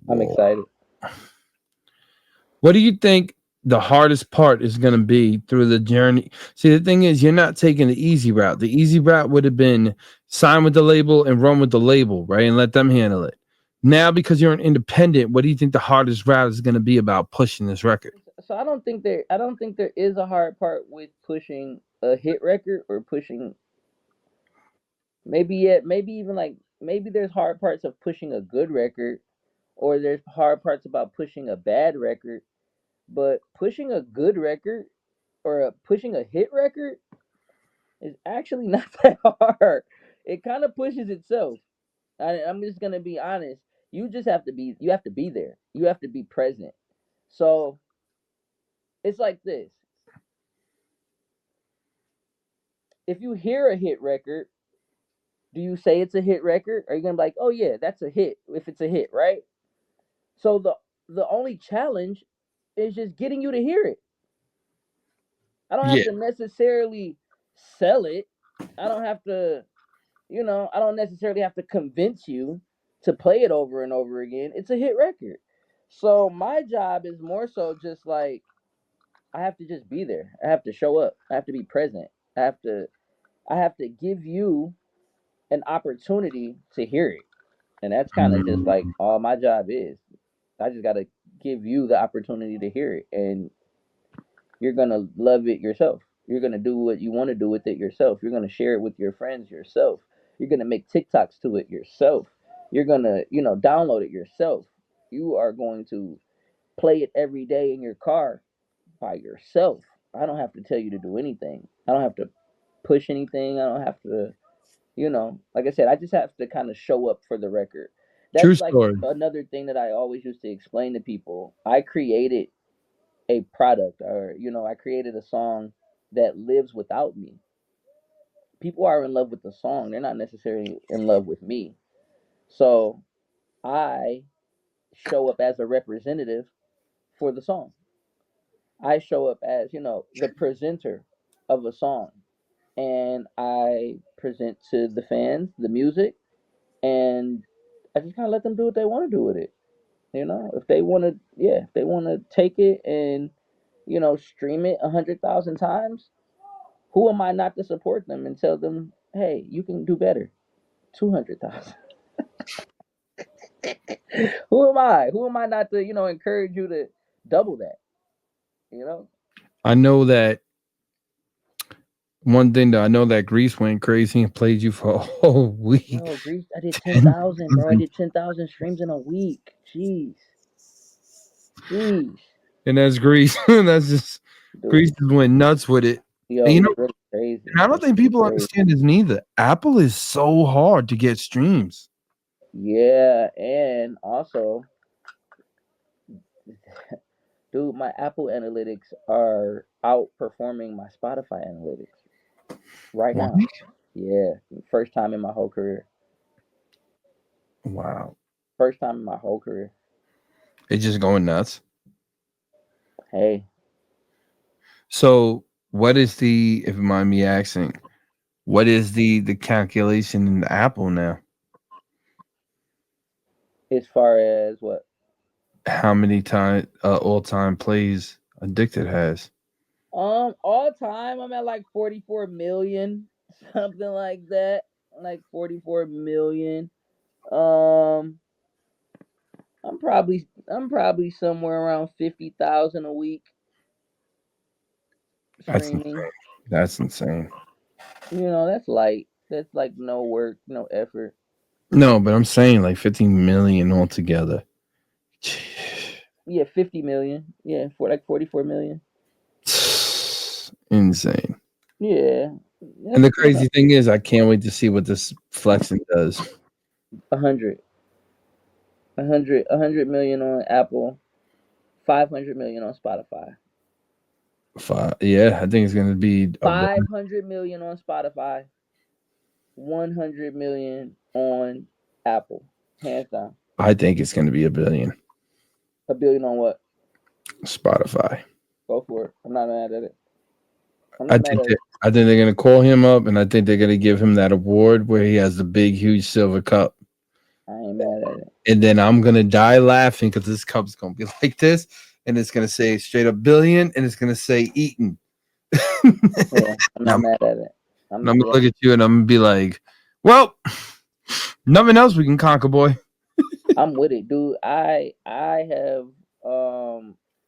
I'm excited. What do you think the hardest part is going to be through the journey? See, the thing is, you're not taking the easy route. The easy route would have been sign with the label and run with the label, right? And let them handle it. Now, because you're an independent, what do you think the hardest route is going to be about pushing this record? So I don't think there is a hard part with pushing a hit record or pushing maybe even like maybe there's hard parts of pushing a good record or there's hard parts about pushing a bad record, but pushing a good record or pushing a hit record is actually not that hard. It kind of pushes itself. I'm just gonna be honest. You have to be there. You have to be present. So it's like this. If you hear a hit record, do you say it's a hit record? Are you gonna be like, oh yeah, that's a hit if it's a hit, right? So the only challenge is just getting you to hear it. I don't have Yeah. to necessarily sell it. I don't have to, I don't necessarily have to convince you to play it over and over again. It's a hit record. So my job is more so just like I have to just be there. I have to show up. I have to be present. I have to give you an opportunity to hear it. And that's kind of just like all my job is. I just got to give you the opportunity to hear it. And you're going to love it yourself. You're going to do what you want to do with it yourself. You're going to share it with your friends yourself. You're going to make TikToks to it yourself. You're going to, download it yourself. You are going to play it every day in your car by yourself. I don't have to tell you to do anything. I don't have to push anything. I don't have to, like I said, I just have to kind of show up for the record. True That's like story. another thing that I always used to explain to people. I created a product or, I created a song that lives without me. People are in love with the song. They're not necessarily in love with me. So I show up as a representative for the song. I show up as, the presenter of a song and I present to the fans the music and I just kind of let them do what they want to do with it. If they want to, yeah, if they want to take it and stream it 100,000 times, who am I not to support them and tell them, hey, you can do better, 200,000. Who am I? Who am I not to encourage you to double that? You know, I know that one thing though. I know that Greece went crazy and played you for a whole week. yo, Greece, I did 10, 10,000, bro. I did 10,000 streams in a week. Jeez, jeez, and that's Greece. That's just Greece dude. just went nuts with it. And Yo, you it's know, really crazy. and I don't It's think really people crazy. understand this neither. Apple is so hard to get streams. Yeah, and also, dude, my Apple analytics are outperforming my Spotify analytics right Why? now. Yeah, first time in my whole career. Wow. First time in my whole career. It's just going nuts. Hey, So what is the, if you mind me asking, what is the calculation in the Apple now? as far as what? How many time all time plays Addicted has? All time I'm at like 44 million, something like that. Like 44 million. Um, I'm probably somewhere around 50,000 a week That's streaming. that's insane. That's light. That's like no work, no effort. No, but I'm saying like 15 million altogether. Yeah, 50 million. Yeah, for like 44 million. Insane. Yeah, And that's the crazy thing is, I can't wait to see what this Flexin does. 100, 100 million on Apple, 500 million on Spotify, Yeah, I think it's gonna be a. 500 million on Spotify, 100 million on Apple, hands down. I think it's gonna be a billion. A billion on what? Spotify. Go for it. I'm not mad at it. I'm not mad at it. I think they're gonna call him up, and I think they're gonna give him that award where he has the big, huge silver cup. I ain't mad at it. And then I'm gonna die laughing because this cup's gonna be like this, and it's gonna say straight up billion, and it's gonna say eaten. Yeah, I'm not I'm, mad at it. I'm gonna look at you and I'm gonna be like, "Well, nothing else we can conquer, boy." I'm with it, dude. I have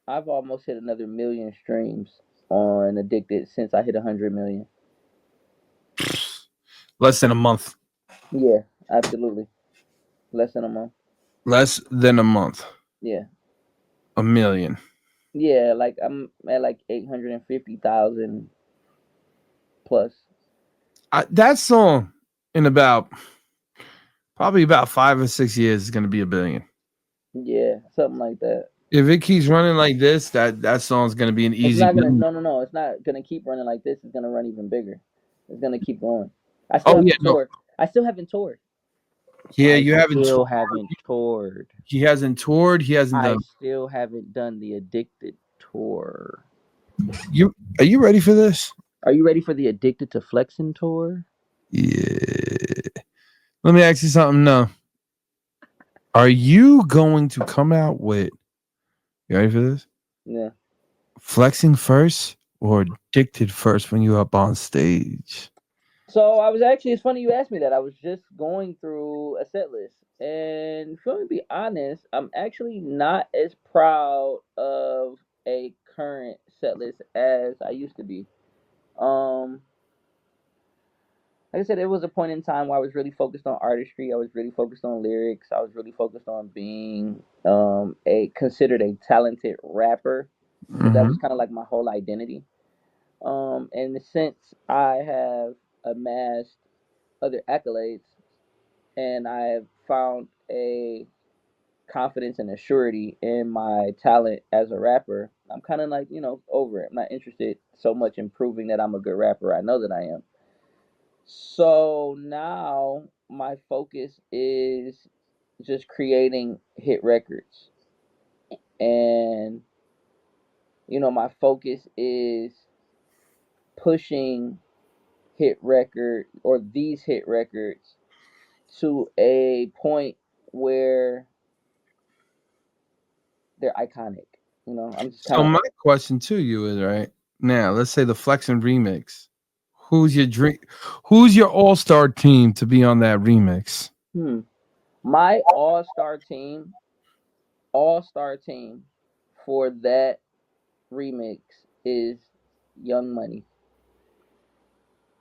I've almost hit another million streams on Addicted since I hit 100 million. Less than a month. Yeah, absolutely. Less than a month. Less than a month. Yeah. A million. Yeah, like I'm at like 850,000 plus. That song in probably about 5 or 6 years is gonna be a billion. Yeah, something like that. If it keeps running like this, that song's gonna be an It's easy not gonna billion. no, it's not gonna keep running like this. It's gonna run even bigger. It's gonna keep going. I still Oh yeah, haven't no, toured. I still haven't toured. yeah, I you haven't. still haven't toured. He hasn't toured. He hasn't I done. still haven't done the Addicted tour. You are you ready for this? Are you ready for the Addicted to Flexin tour? Yeah. Let me ask you something now. Are you going to come out with? You ready for this? Yeah. Flexing first or addicted first when you're up on stage? So I was actually. It's funny you asked me that. I was just going through a set list, and if you want me to be honest, I'm actually not as proud of a current set list as I used to be. Um, like I said, it was a point in time where I was really focused on artistry. I was really focused on lyrics. I was really focused on being a considered a talented rapper. So that Mm-hmm. was kind of like my whole identity. And since I have amassed other accolades and I have found a confidence and a surety in my talent as a rapper, I'm kind of like, over it. I'm not interested so much in proving that I'm a good rapper. I know that I am. So now my focus is just creating hit records. And, my focus is pushing hit record or these hit records to a point where they're iconic. You know, I'm just kind So of my question to you is right now. Let's say the Flexin remix. Who's your dream? Who's your all-star team to be on that remix? my all-star team for that remix is Young Money.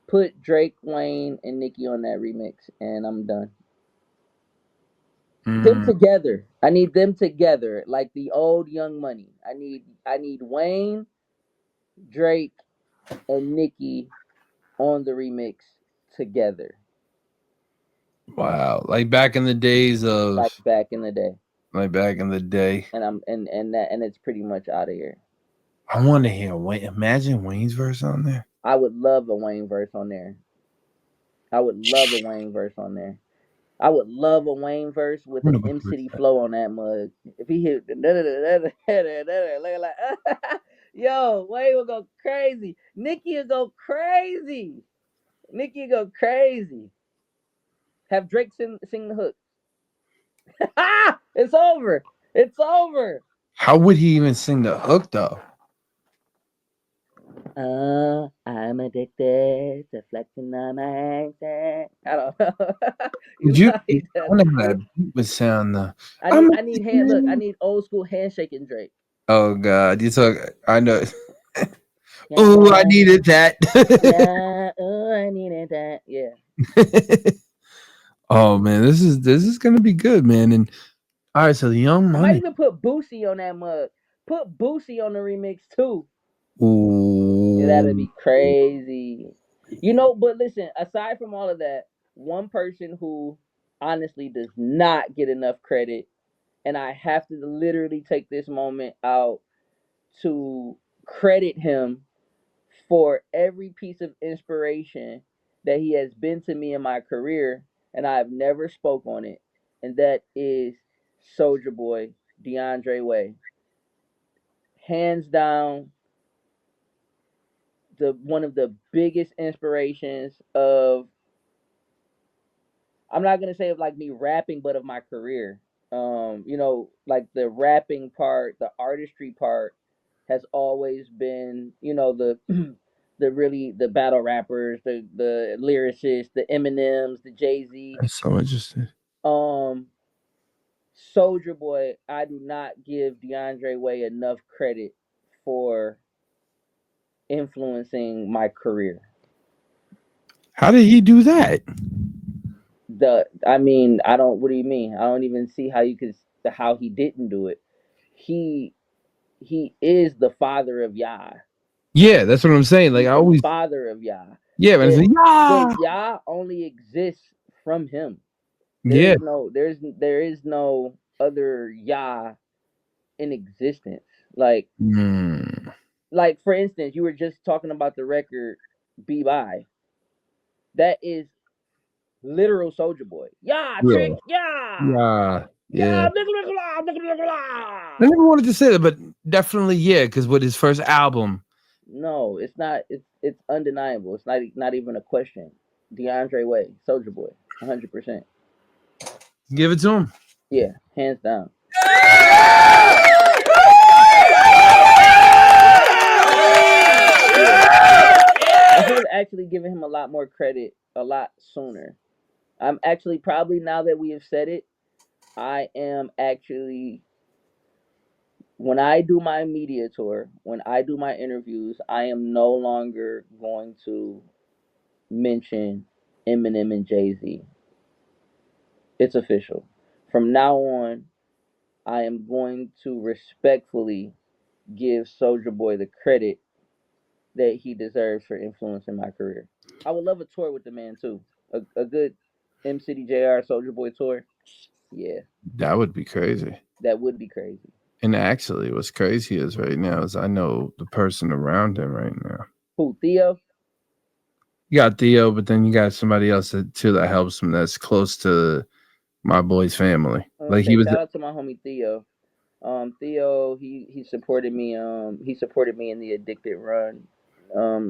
Put Drake, Wayne, and Nicki on that remix, and I'm done. Them Mm, together. I need them together, like the old Young Money. I need Wayne, Drake, and Nicki on the remix together, wow, like back in the days of like back in the day. like back in the day. And it's pretty much out of here. I want to hear Wayne. Imagine Wayne's verse on there. I would love a Wayne verse on there. I would love a Wayne verse on there. I would love a Wayne verse with What an am I M supposed City to say? flow on that mug. If he hit like yo, Wayne will go crazy. Nicki will go crazy. Nicki will go crazy. Have Drake sing the hook. It's over. It's over. How would he even sing the hook though? I'm addicted to flexing on my handset. I don't know. You Would know you? how I he does. wonder how that beat would sound though. I I'm need a- I need hand look, I need old school handshaking Drake. Oh God, you talk. I know. Oh, I Yeah, needed that. yeah, oh, I needed that. Yeah. Oh man, this is gonna be good, man. And all right, so the Young I might Money. even put Boosie on that mug. Put Boosie on the remix too. Yeah, that'd Ooh, be crazy. You know, but listen, aside from all of that, one person who honestly does not get enough credit, and I have to literally take this moment out to credit him for every piece of inspiration that he has been to me in my career, and I've never spoke on it, and that is Soldier Boy, DeAndre Way. Hands down, the one of the biggest inspirations of, I'm not gonna say of like me rapping, but of my career. Like the rapping part, the artistry part has always been, the the battle rappers, the lyricists, the Eminems, the Jay Z. that's so interesting. Um, Soldier Boy, I do not give DeAndre Way enough credit for influencing my career. How did he do that? I don't. What do you mean? I don't even see how you could how he didn't do it. He he is the father of Yah. Yeah, that's what I'm saying. Like He's I the always, father of Yah. yeah, man. It's The like, the yeah, Yah only exists from him. There yeah. is no there is no other Yah in existence. Hmm. Like for instance, you were just talking about the record Be By. That is literal Soldier Boy. Yeah, Yeah, trick, yeah. yeah, yeah. Yeah, nigga, nigga, nigga, I nigga. never wanted to say that, but definitely, yeah. Because with his first album, No, it's not. It's undeniable. It's not even a question. DeAndre Way, Soldier Boy, 100%. give it to him. Yeah, hands down. Yeah, I should have actually given him a lot more credit a lot sooner. I'm actually probably, now that we have said it, I am actually, when I do my media tour, when I do my interviews, I am no longer going to mention Eminem and Jay Z. It's official. From now on, I am going to respectfully give Soldier Boy the credit that he deserves for influencing my career. I would love a tour with the man too. A good M City JR Soldier Boy tour. Yeah, That would be crazy. that would be crazy. And actually, what's crazy is right now is I know the person around him right now. Who, Theo? You got Theo, but then you got somebody else too that helps him. That's close to my boy's family. Like he Say was. shout out to my homie Theo. Theo, he supported me. He supported me in the addicted run,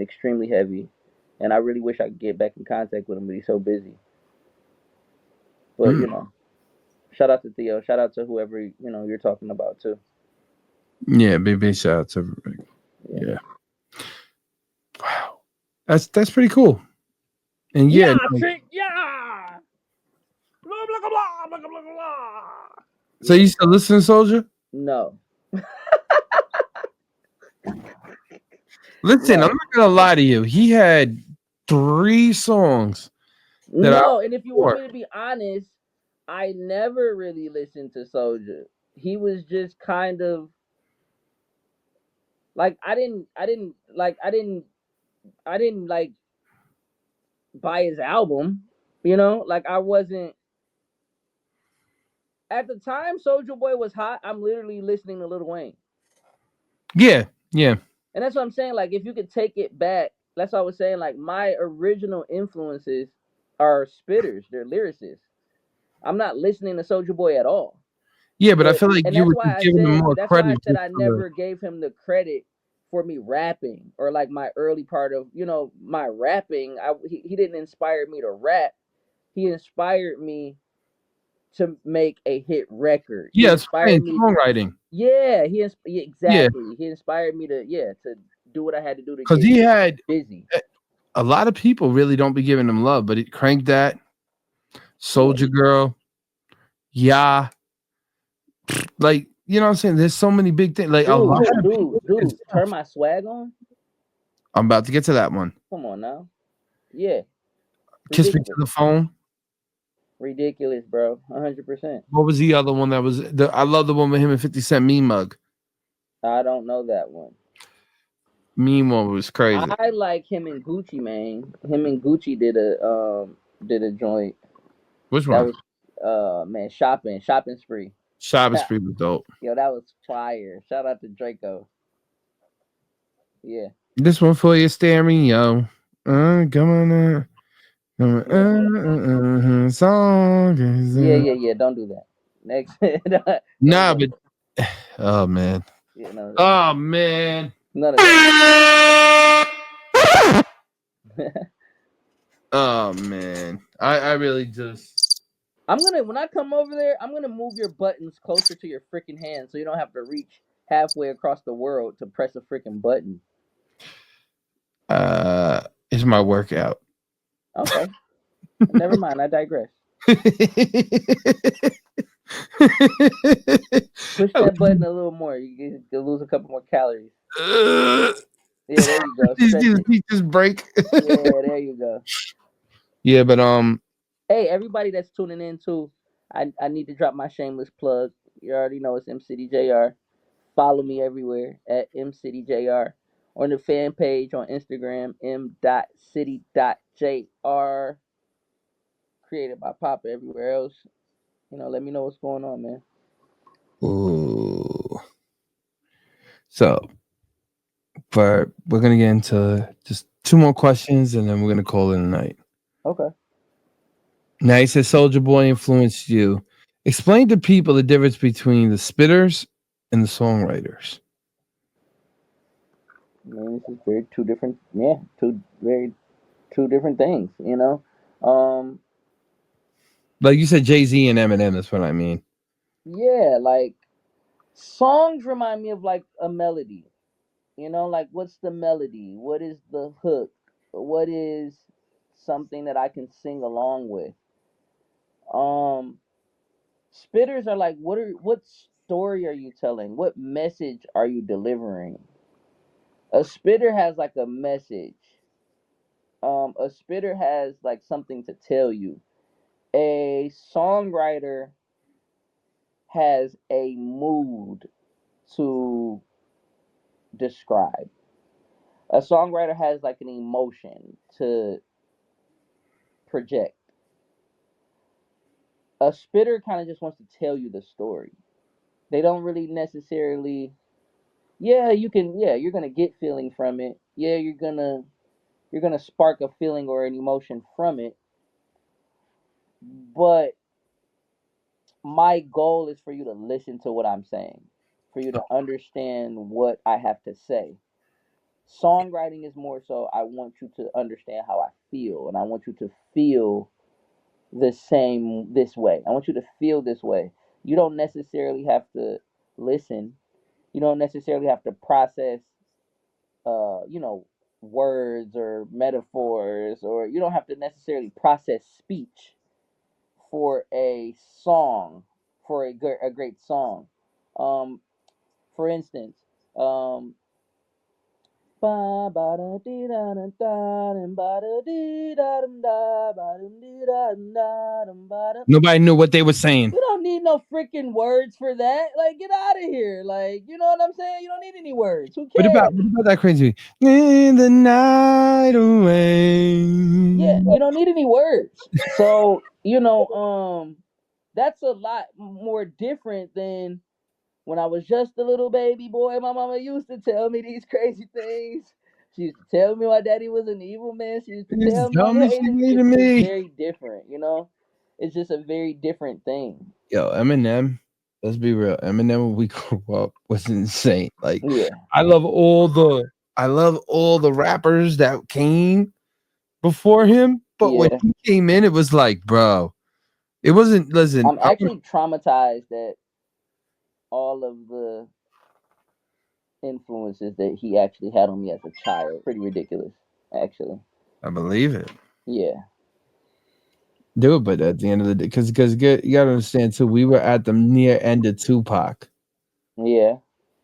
extremely heavy, and I really wish I could get back in contact with him, but he's so busy. But shout out to Theo. Shout out to whoever you're talking about too. Yeah, big shout out to everybody. Yeah. Wow. That's pretty cool. And yeah, trick, yeah. Blah, blah, blah, blah, blah, blah. So you still listen to Soldier? No. Listen, No. I'm not gonna lie to you. He had 3 songs. And if you want me to be honest, I never really listened to Soldier. He was just kind of like I didn't like buy his album, like I wasn't at the time Soldier Boy was hot. I'm literally listening to Lil Wayne. Yeah. And that's what I'm saying. Like, if you could take it back, that's what I was saying. Like, my original influences are spitters, they're lyricists. I'm not listening to Soldier Boy at all. Yeah, but I feel like And you that's were why just I giving him said more credit. I never gave him the credit for me rapping or like my early part of my rapping. He didn't inspire me to rap. He inspired me to make a hit record. He Yeah, it's inspired me. songwriting. Yeah, exactly. He inspired me to do what I had to do to Because get he had busy. a lot of people really don't be giving him love, but it cranked that Soldier Girl. Yeah. Like, you know what I'm saying? There's so many big things. Like a lot of Dude, turn my swag on. I'm about to get to that one. Come on now. Yeah. Kiss Me to the Phone. Ridiculous, bro. 100%. What was the other one that was I love the one with him and 50 Cent, Mean Mug. I don't know that one. Mean one was crazy. I like him and Gucci, man. Him and Gucci did a joint. Which one? That was man, shopping spree. Shopping Spree was dope. Yo, that was fire. Shout out to Draco. Yeah. This one for you, stereo. Come on. Song. Yeah. Don't do that. Next. Nah, but oh man. Yeah, Oh man. None of that. Oh man. I really just when I come over there, I'm gonna move your buttons closer to your freaking hand so you don't have to reach halfway across the world to press a freaking button. It's my workout. Okay. Never mind, I digress. Push that button a little more. You can lose a couple more calories. Yeah, there you go. Just break. Yeah, there you go. Yeah, but hey, everybody that's tuning in too, I need to drop my shameless plug. You already know it's MCityJR. Follow me everywhere at MCityJR. On the fan page on Instagram, m.city.jr. Created by Papa everywhere else. Let me know what's going on, man. ooh. So we're gonna get into just 2 more questions and then we're gonna call it a night. Okay. Now he says Soldier Boy influenced you. Explain to people the difference between the spitters and the songwriters. Man, this is two different things, Like you said, Jay-Z and Eminem, that's what I mean. Yeah, like songs remind me of like a melody. Like what's the melody? What is the hook? What is something that I can sing along with? Spitters are like what story are you telling? What message are you delivering? A spitter has like a message. A spitter has like something to tell you. A songwriter has a mood to describe. A songwriter has like an emotion to project. A spitter kind of just wants to tell you the story. They don't really necessarily. Yeah, you're gonna get feeling from it. Yeah, you're gonna spark a feeling or an emotion from it. But my goal is for you to listen to what I'm saying, for you to understand what I have to say. Songwriting is more so I want you to understand how I feel, and I want you to feel this way. I want you to feel this way. You don't necessarily have to listen. You don't necessarily have to process you know, words or metaphors, or you don't have to necessarily process speech for a song, for a great song. Um, for instance, um, ba ba da dee da da da dum ba da dee da dum da ba dum dee da dum da dum ba dum. Nobody knew what they were saying. You don't need no freaking words for that. Like, get out of here. Like, you know what I'm saying? You don't need any words. Who cares? What about that crazy? In the night away. Yeah, you don't need any words. So, you know, that's a lot more different than when I was just a little baby boy. My mama used to tell me these crazy things. She used to tell me my daddy was an evil man. She used to You tell just me, tell me she needed it's just me. very different, you know? It's just a very different thing. Yo, Eminem. Let's be real. Eminem, when we grew up, was insane. Like, Yeah, I love all the rappers that came before him. But when yeah. he came in, it was like, bro, it wasn't. Listen, I'm actually traumatized at all of the influences that he actually had on me as a child. Pretty ridiculous, actually. I believe it. Yeah, Dude, but at the end of the day, because you gotta understand too, we were at the near end of Tupac. yeah,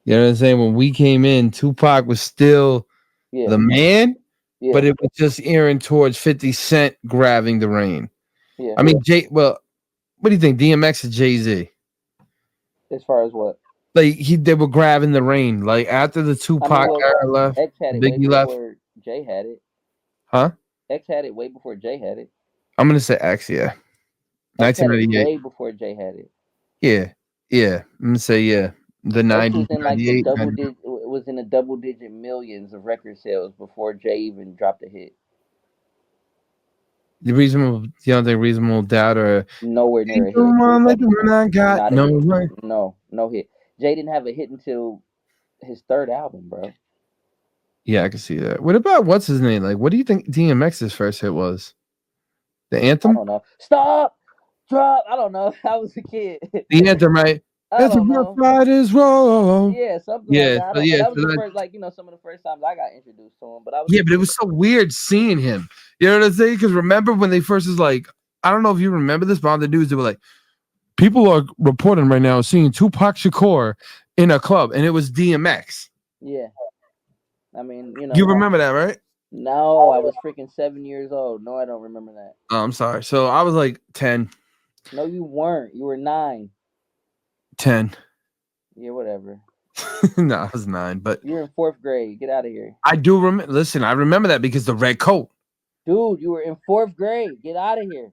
You know what I'm saying? When we came in, Tupac was still yeah, the man, yeah, but it was just earing towards 50 Cent grabbing the reign. yeah. I mean, well, what do you think? DMX or Jay-Z? As far as what? Like they were grabbing the reign. Like after the I mean, Tupac well, era left, X had it way Biggie left. before Jay had it. Huh? X had it way before Jay had it. I'm gonna say X, yeah. X had it 1998. way before Jay had it. Yeah. Yeah. I'm gonna say yeah. The X 90s, was in like the 98, double 90. digit. It was in the double digit millions of record sales before Jay even dropped a hit. The reasonable, you don't think reasonable doubt or Nowhere near ain't a the hit. one like the one I got. Not a No hit. way. No, no hit. Jay didn't have a hit until his third album, bro. Yeah, I can see that. What about what's his name? Like, what do you think DMX's first hit was? The I anthem? don't know. Stop, drop. I don't know. I was a kid. The anthem, right? I It's a don't rough know. riders roll. Yeah, something like Yeah, that. I so don't know. yeah, That was so the that first, like, you know, some of the first times I got introduced to him. But I was a yeah, but it kid. was so weird seeing him. You know what I'm saying? Because remember when they first was like, I don't know if you remember this, but on the news they were like, people are reporting right now seeing Tupac Shakur in a club, and it was DMX. Yeah. I mean, you You know. remember that, right? No, I was freaking 7 years old. No, I don't remember that. Oh, I'm sorry. So I was like 10. No, you weren't. You were 9. 10. Yeah, whatever. No, I was 9, but You were in 4th grade. Get out of here. I do remember. Listen, I remember that because the red coat. Dude, you were in 4th grade. Get out of here.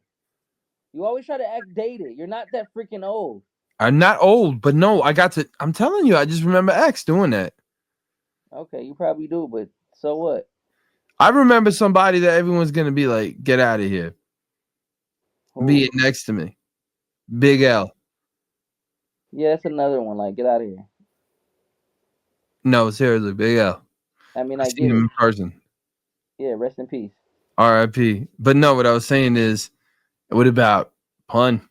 You always try to act dated. You're not that freaking old. I'm not old, but no, I got to. I'm telling you, I just remember X doing that. Okay, you probably do, but so what? I remember somebody that everyone's gonna be like, get out of here. Who? Being next to me. Big L. Yeah, that's another one. Like, get out of here. No, seriously, Big L. I mean, I I seen get him it. in person. Yeah, rest in peace. R.I.P. But no, what I was saying is, what about pun?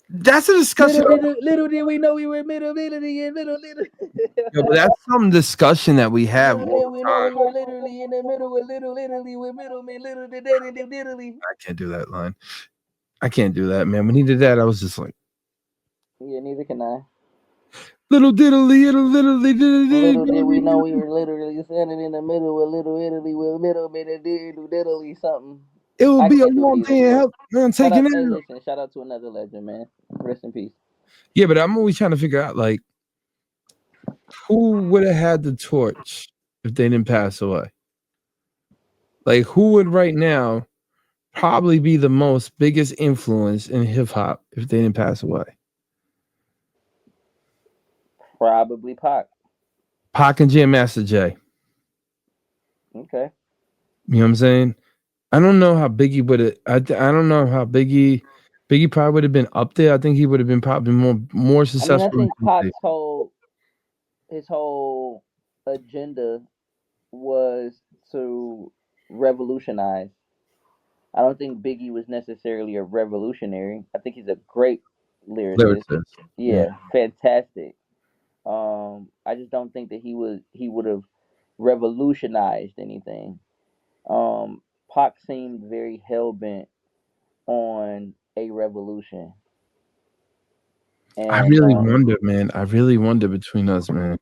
That's a discussion. Little did we know we were middle. Yeah, but that's some discussion that we have Little all did the we know we time. were literally in the middle with little Italy with middlemen, little did Italy. I can't do that line. I can't do that, man. When he did that, I was just like, Yeah, neither can I. little diddly, little Little did we know we diddly. were literally standing in the middle with little Italy with middlemen and diddly something. It will I be a can't do it long either. day in hell. Man, Shout taking out, it hey, out. listen, shout out to another legend, man. Rest in peace. Yeah, but I'm always trying to figure out like who would have had the torch if they didn't pass away. Like who would right now probably be the most biggest influence in hip hop if they didn't pass away? Probably Pac. Pac and Jam Master Jay. Okay. You know what I'm saying? I don't know how Biggie would have. I don't know how Biggie probably would have been up there. I think he would have been probably more I mean, I successful. think Pac's whole agenda was to revolutionize. I don't think Biggie was necessarily a revolutionary. I think he's a great lyricist. Lyricist. Yeah, fantastic. I just don't think that he would have revolutionized anything. Pac seemed very hell bent on a revolution, I and really wonder, man. I really wonder between us, man,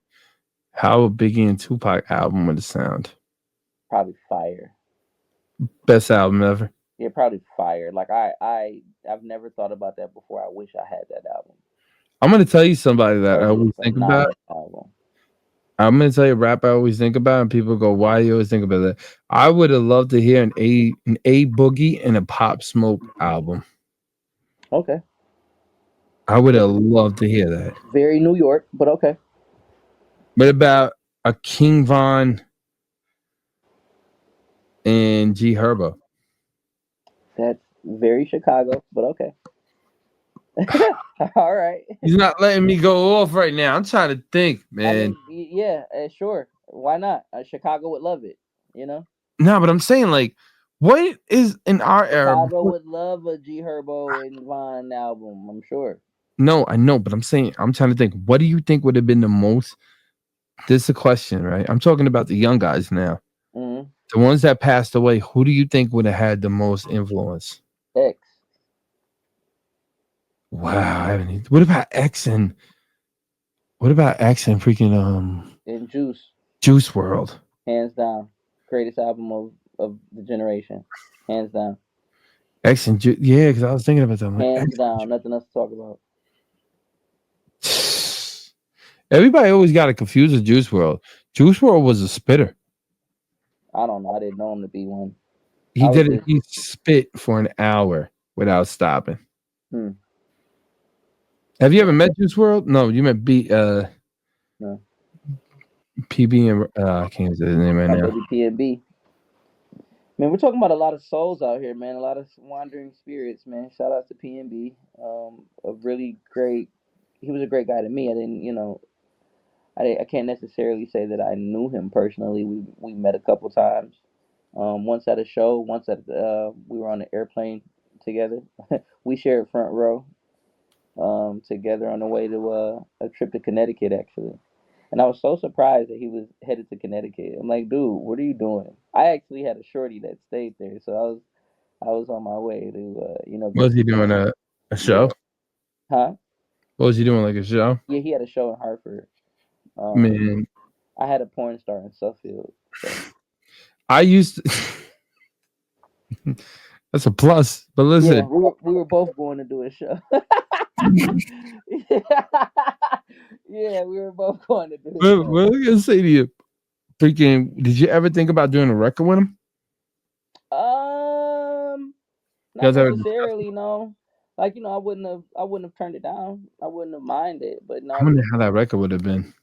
how a Biggie and Tupac album would sound. probably fire. Best album ever. Yeah, probably fire. Like I've never thought about that before. I wish I had that album. I'm gonna tell you somebody that I That'd be always a think about. phenomenal album. I'm gonna tell you a rap I always think about, and people go, "Why do you always think about that?" I would have loved to hear an A Boogie and a Pop Smoke album. Okay. I would have loved to hear that. Very New York, but okay. What about a King Von and G Herbo? That's very Chicago, but okay. All right. He's not letting me go off right now. I'm trying to think, I man. mean, yeah, sure. Why not? Chicago would love it. You know, No, but I'm saying, like, what is in our era? Chicago would love a G Herbo and Von album. I'm sure. No, I know, but I'm saying, I'm trying to think. What do you think would have been the most? This is a question, right? I'm talking about the young guys now. Mm-hmm. The ones that passed away. Who do you think would have had the most influence? X. Wow, I haven't. What about X and freaking And Juice World? hands down, greatest album of the generation, hands down. X and yeah, because I was thinking about them. Like, Hands down, nothing else to talk about. Everybody always got it confused with Juice World. Juice World was a spitter. I don't know. I didn't know him to be one. He did it. He spit for an hour without stopping. Have you ever met Juice World? No, you met No. PB and I can't say his name right now. PNB. Man, we're talking about a lot of souls out here, man. A lot of wandering spirits, man. Shout out to PNB. A really great. He was a great guy to me. I didn't, I can't necessarily say that I knew him personally. We met a couple times. Once at a show. Once at we were on an airplane together. We shared front row. Together on the way to a trip to Connecticut, actually. And I was so surprised that he was headed to Connecticut. I'm like, dude, what are you doing? I actually had a shorty that stayed there, so I was on my way to What was he doing? A show? Yeah. Huh? What was he doing? Like a show? Yeah, he had a show in Hartford. Man, I had a porn star in Suffield. So. I used to. That's a plus, but listen. Yeah, we were both going to do a show. Yeah, we were both going to do a show. What was I gonna say to you? Freaking, did you ever think about doing a record with him? Not necessarily, no. Like, I wouldn't have turned it down. I wouldn't have minded, but no. I wonder how that record would have been.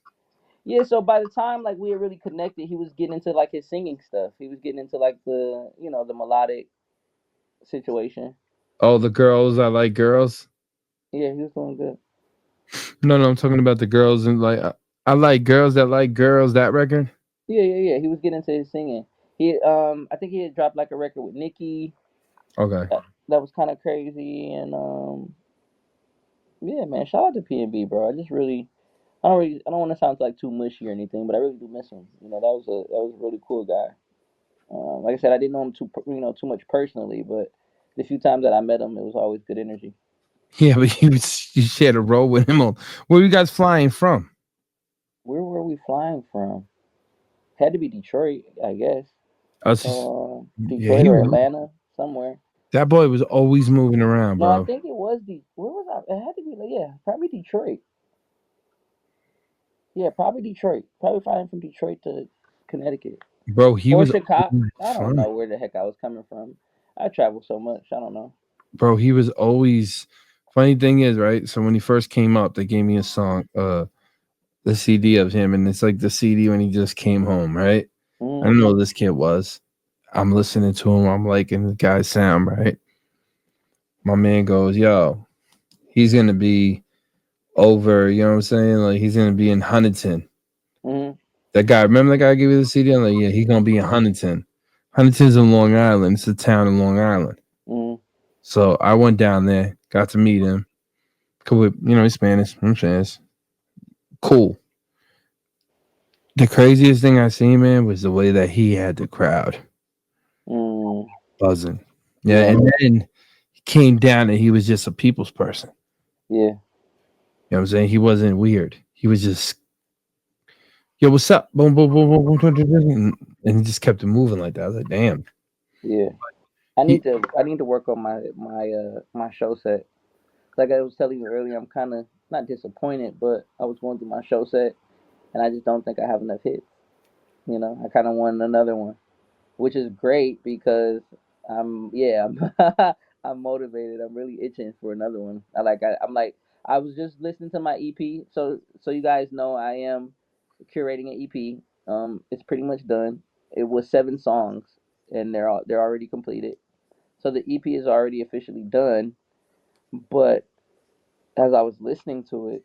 Yeah, so by the time like we were really connected, he was getting into like his singing stuff. He was getting into like the the melodic situation. Oh, the girls, I like girls. Yeah, he was doing good. No, I'm talking about the girls and like I like girls that like girls. That record. Yeah. He was getting into his singing. He I think he had dropped like a record with Nicki. Okay. That was kind of crazy, and yeah, man. Shout out to PNB, bro. I don't want to sound like too mushy or anything, but I really do miss him. That was a really cool guy. Like I said, I didn't know him too much personally, but the few times that I met him, it was always good energy. Yeah, but you shared a role with him. Where were you guys flying from? Where were we flying from? Had to be Detroit, I guess. Detroit or Atlanta, somewhere. That boy was always moving around, bro. No, I think it was where was I? It had to be probably Detroit. Yeah, probably Detroit. Probably flying from Detroit to Connecticut. Bro, he was Chicago. I don't know where the heck I was coming from. I travel so much. I don't know. Bro, he was always. Funny thing is, right? So when he first came up, they gave me a song, the CD of him, and it's like the CD when he just came home, right? I don't know who this kid was. I'm listening to him. I'm liking the guy's sound, right? My man goes, yo, he's going to be over, you know what I'm saying? Like, he's going to be in Huntington. That guy, remember that guy gave you the CD? I'm like, yeah, he's going to be in Huntington. Huntington's in Long Island. It's a town in Long Island. So I went down there, got to meet him. Cool, he's Spanish. I'm Spanish. Cool. The craziest thing I seen, man, was the way that he had the crowd buzzing. Yeah, and then he came down and he was just a people's person. Yeah. You know what I'm saying? He wasn't weird. He was just, yo, what's up? Boom, boom, boom, boom, boom, boom, boom, and he just kept it moving like that. I was like, damn. Yeah. I need to work on my show set. Like I was telling you earlier, I'm kind of not disappointed, but I was going through my show set, and I just don't think I have enough hits. I kind of want another one, which is great because I'm I'm motivated. I'm really itching for another one. I'm like I was just listening to my EP, so you guys know I am curating an EP. It's pretty much done. It was 7 songs, and they're already completed. So the EP is already officially done. But as I was listening to it,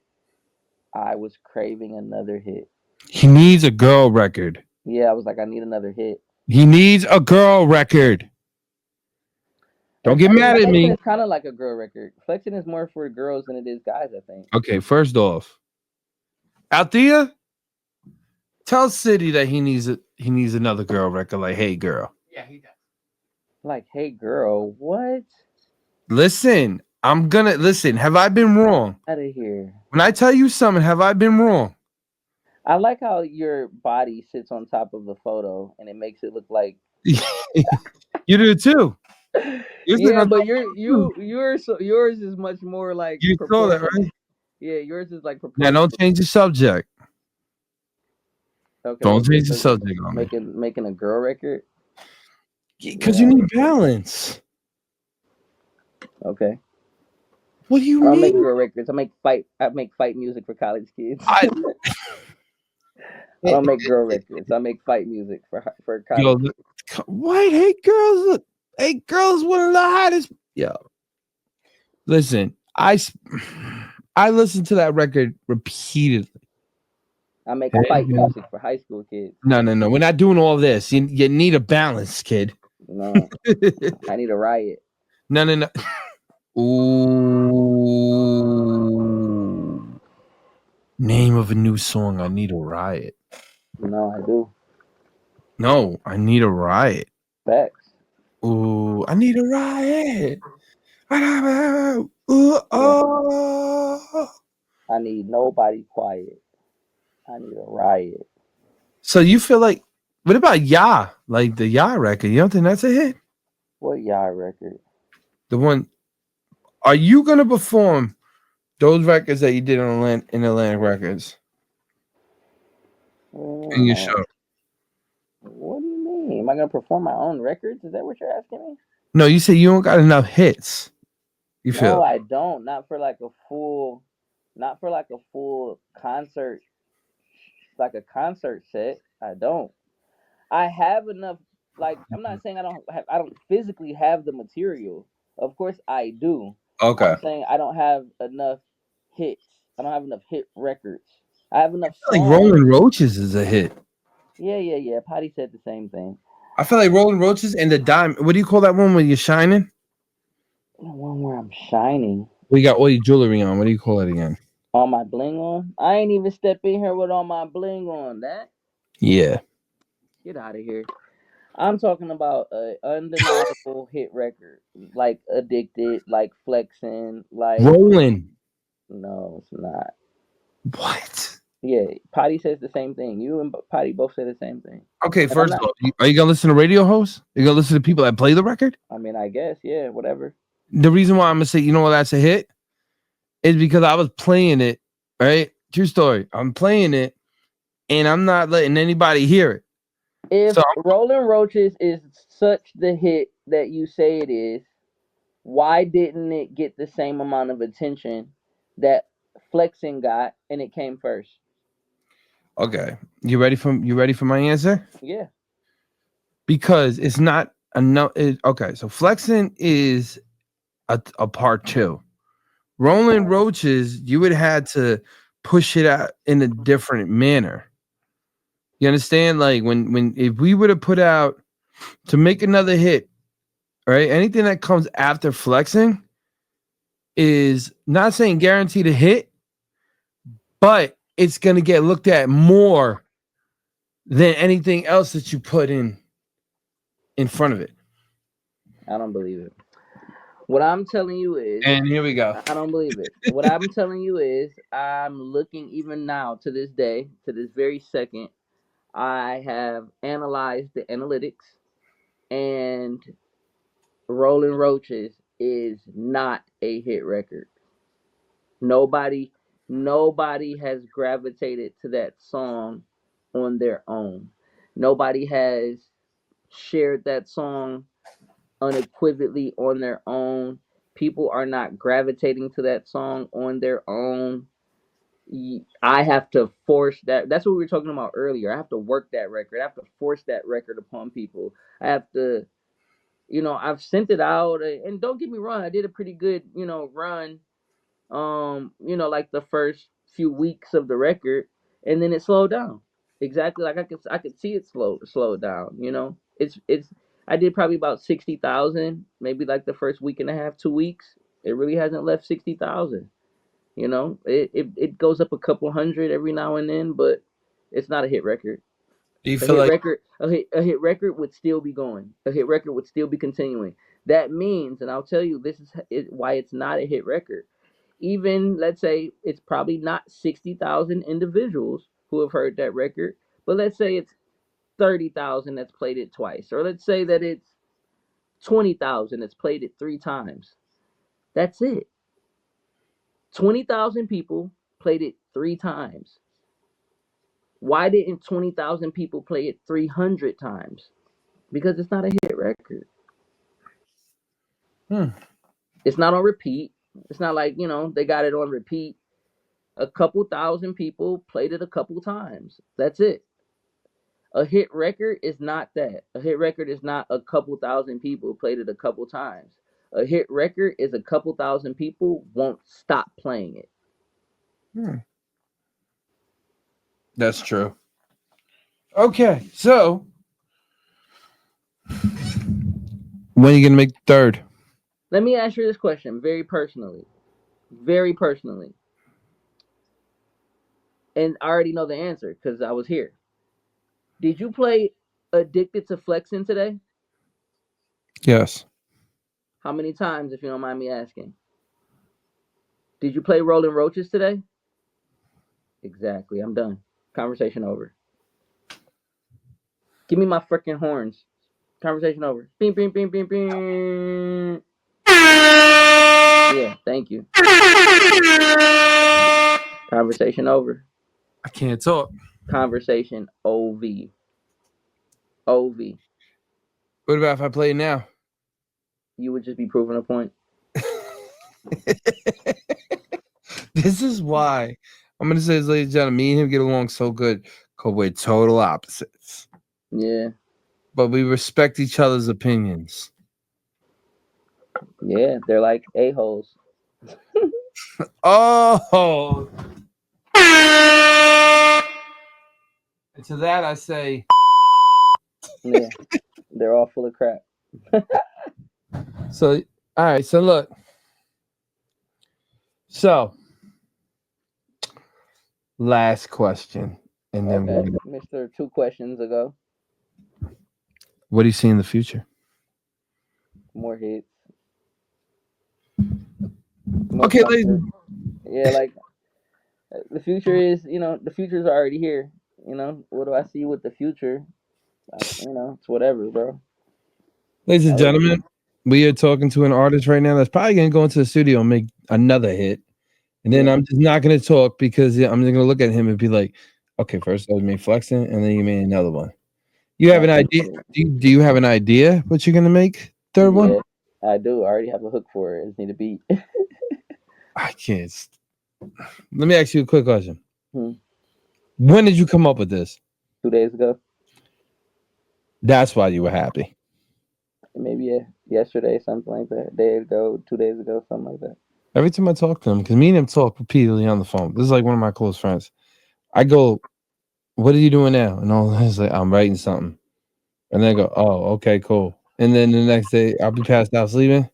I was craving another hit. He needs a girl record. Yeah, I was like, I need another hit. He needs a girl record. Don't get mad at me. It's kind of like a girl record. Flexin is more for girls than it is guys, I think. Okay, first off, Althea, tell City that he needs another girl record. Like, hey, girl. Yeah, he does. Like, hey, girl, what? Listen, have I been wrong? Out of here. When I tell you something, have I been wrong? I like how your body sits on top of the photo and it makes it look like you do too. Yeah, but yours is much more like you saw that, right? Yeah, yours is like Yeah, don't change the subject. Okay, don't change the subject on me. Making a girl record. Because you need balance. Okay. What do you mean? I don't make girl records. I make fight music for college kids. I don't make girl records. I make fight music for college kids. White hey girls, one of the hottest. Yo, listen, I listened to that record repeatedly. I make fight music for high school kids. No. We're not doing all this. You need a balance, kid. No, I need a riot. No. Ooh. Name of a new song. I need a riot. No, I do. No, I need a riot. Facts. Ooh, I need a riot. Ooh, oh. I need nobody quiet. I need a riot. So you feel like, what about Ya? Like the Ya record? You don't think that's a hit? What Ya record? The one. Are you gonna perform those records that you did in Atlantic Records in your show? What do you mean? Am I gonna perform my own records? Is that what you're asking me? No, you say you don't got enough hits. You feel? No, I don't. Not for like a full concert, like a concert set. I don't. I have enough. Like, I'm not saying I don't physically have the material. Of course I do. Okay. I'm saying I don't have enough hits. I don't have enough hit records. I have enough songs. Like Rolling Roaches is a hit. Yeah. Potty said the same thing. I feel like Rolling Roaches and the Diamond. What do you call that one when you're shining? The one where I'm shining. We got all your jewelry on. What do you call it again? All my bling on? I ain't even step in here with all my bling on. That? Yeah. Get out of here. I'm talking about an undeniable hit record. Like Addicted, like Flexin, like Rolling. No, it's not. What? Yeah, Potty says the same thing. You and Potty both say the same thing. Okay, first of all, are you gonna listen to radio hosts? Are you gonna listen to people that play the record? I mean, I guess, yeah, whatever. The reason why I'm gonna say, you know what, that's a hit, is because I was playing it, right? True story. I'm playing it, and I'm not letting anybody hear it. If Rolling Roaches is such the hit that you say it is, why didn't it get the same amount of attention that Flexin got and it came first? Okay. You ready for my answer? Yeah. Because it's not enough. Okay, so Flexin is a part 2. Rolling Roaches, you would have to push it out in a different manner. You understand? Like if we would have put out to make another hit, right? Anything that comes after Flexing is not saying guaranteed to hit, but it's going to get looked at more than anything else that you put in front of it. I don't believe it. What I'm telling you is, And here we go. I don't believe it. What I'm telling you is, I'm looking even now to this day, to this very second. I have analyzed the analytics, and Rolling Roaches is not a hit record. Nobody, nobody has gravitated to that song on their own. Nobody has shared that song unequivocally on their own. People are not gravitating to that song on their own. I have to force that. That's what we were talking about earlier. I have to work that record. I have to force that record upon people. I have to, I've sent it out, and don't get me wrong, I did a pretty good, run. Like the first few weeks of the record, and then it slowed down. Exactly, like I could see it slow down. It's I did probably about 60,000, maybe like the first week and a half, 2 weeks. It really hasn't left 60,000. It goes up a couple hundred every now and then, but it's not a hit record. Do you A feel hit like record, a hit record would still be going. A hit record would still be continuing. That means, and I'll tell you, this is why it's not a hit record. Even let's say it's probably not 60,000 individuals who have heard that record, but let's say it's 30,000 that's played it twice, or let's say that it's 20,000 that's played it 3 times. That's it. 20,000 people played it 3 times. Why didn't 20,000 people play it 300 times? Because it's not a hit record. Hmm. It's not on repeat. It's not like, they got it on repeat. A couple thousand people played it a couple times. That's it. A hit record is not that. A hit record is not a couple thousand people played it a couple times. A hit record is a couple thousand people won't stop playing it. that's true? Okay, so when are you gonna make the third? Let me ask you this question very personally. Very personally. And I already know the answer because I was here. Did you play Addicted to Flexin today? Yes. How many times, if you don't mind me asking? Did you play Rolling Roaches today? Exactly. I'm done. Conversation over. Give me my freaking horns. Conversation over. Bing, bing, bing, bing, bing. Yeah, thank you. Conversation over. I can't talk. Conversation OV. OV. What about if I play it now? You would just be proving a point. This is why I'm gonna say this, ladies and gentlemen, me and him get along so good because we're total opposites. Yeah. But we respect each other's opinions. Yeah, they're like a-holes. Oh. And to that I say, Yeah. They're all full of crap. so all right, so look. So last question. And then Okay. Mr. 2 questions ago. what do you see in the future? More hits. More Okay, concerts. ladies. Yeah, like the future is, the future's already here. What do I see with the future? It's whatever, bro. Ladies and I really- gentlemen, we are talking to an artist right now that's probably gonna go into the studio and make another hit. And then Yeah. I'm just not gonna talk because I'm just gonna look at him and be like, okay, first I made Flexin and then you made another one. You have an idea? Do you have an idea what you're gonna make? Third one? Yeah, I do. I already have a hook for it. I just need a beat. I can't. Let me ask you a quick question. Hmm. When did you come up with this? 2 days ago. That's why you were happy. Maybe yesterday, something like that. A day ago, 2 days ago, something like that. Every time I talk to him, because me and him talk repeatedly on the phone. This is like one of my close friends. I go, "What are you doing now?" And all he's like, "I'm writing something." And then I go, "Oh, okay, cool." And then the next day, I'll be passed out sleeping.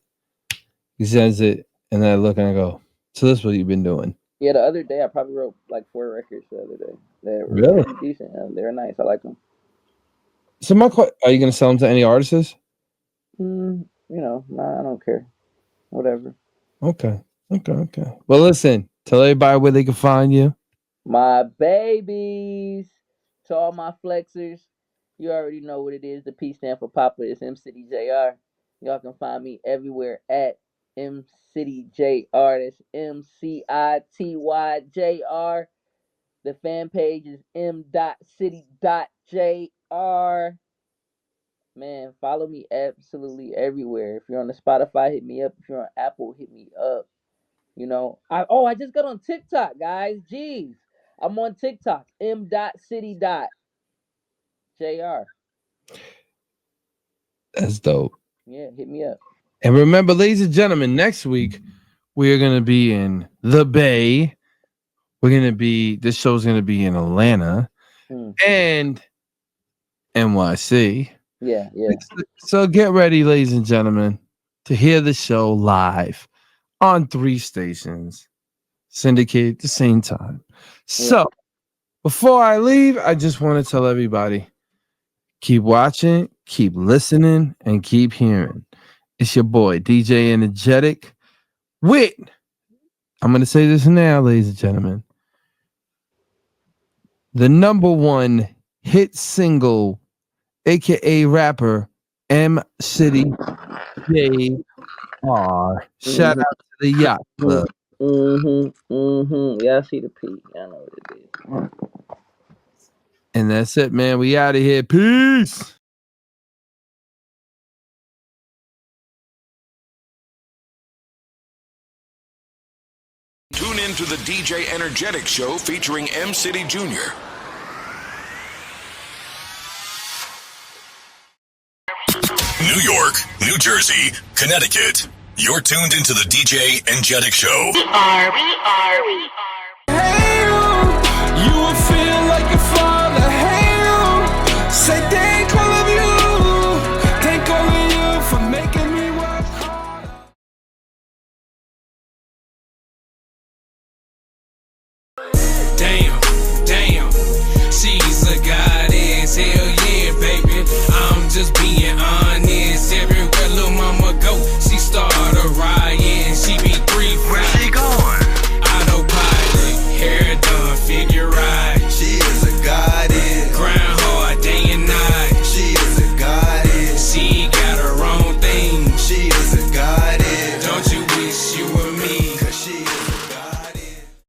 He sends it, and then I look and I go, so this is what you've been doing. Yeah, the other day I probably wrote like 4 records the other day. They were Really? pretty decent. They were nice. I like them. So are you going to sell them to any artists? You know, nah, I don't care. Whatever. Okay. Well, listen, tell everybody where they can find you. My babies. To all my flexers, you already know what it is. The P stand for Papa. It's MCityJR. Y'all can find me everywhere at MCityJR. That's MCITYJR. The fan page is m.city.jr. Man, follow me absolutely everywhere. If you're on the Spotify, hit me up. If you're on Apple, hit me up. You know, I just got on TikTok, guys. Jeez. I'm on TikTok. m.city.jr. That's dope. Yeah, hit me up. And remember, ladies and gentlemen, next week we are going to be in the Bay. This show's going to be in Atlanta and NYC. Yeah. So get ready, ladies and gentlemen, to hear the show live on 3 stations, syndicated at the same time. So before I leave, I just want to tell everybody, keep watching, keep listening, and keep hearing. It's your boy, DJ Enjetic, with, I'm going to say this now, ladies and gentlemen, the #1 hit single, aka rapper, MCityJR. Shout out to the Yacht Club. Yeah, I see the P. I know what it is. And that's it, man. We out of here. Peace. Tune in to the DJ Enjetic Show featuring M City Jr. New York, New Jersey, Connecticut. You're tuned into the DJ Enjetic Show. We are. Hey, you will feel like a father. Hey, say thank all of you. Thank all of you for making me work hard. Damn, she's a goddess. Hell yeah, baby. I'm just being honest. Everywhere little mama go, she start a riot. She be 3 Where's she going? autopilot, hair done, figure right. She is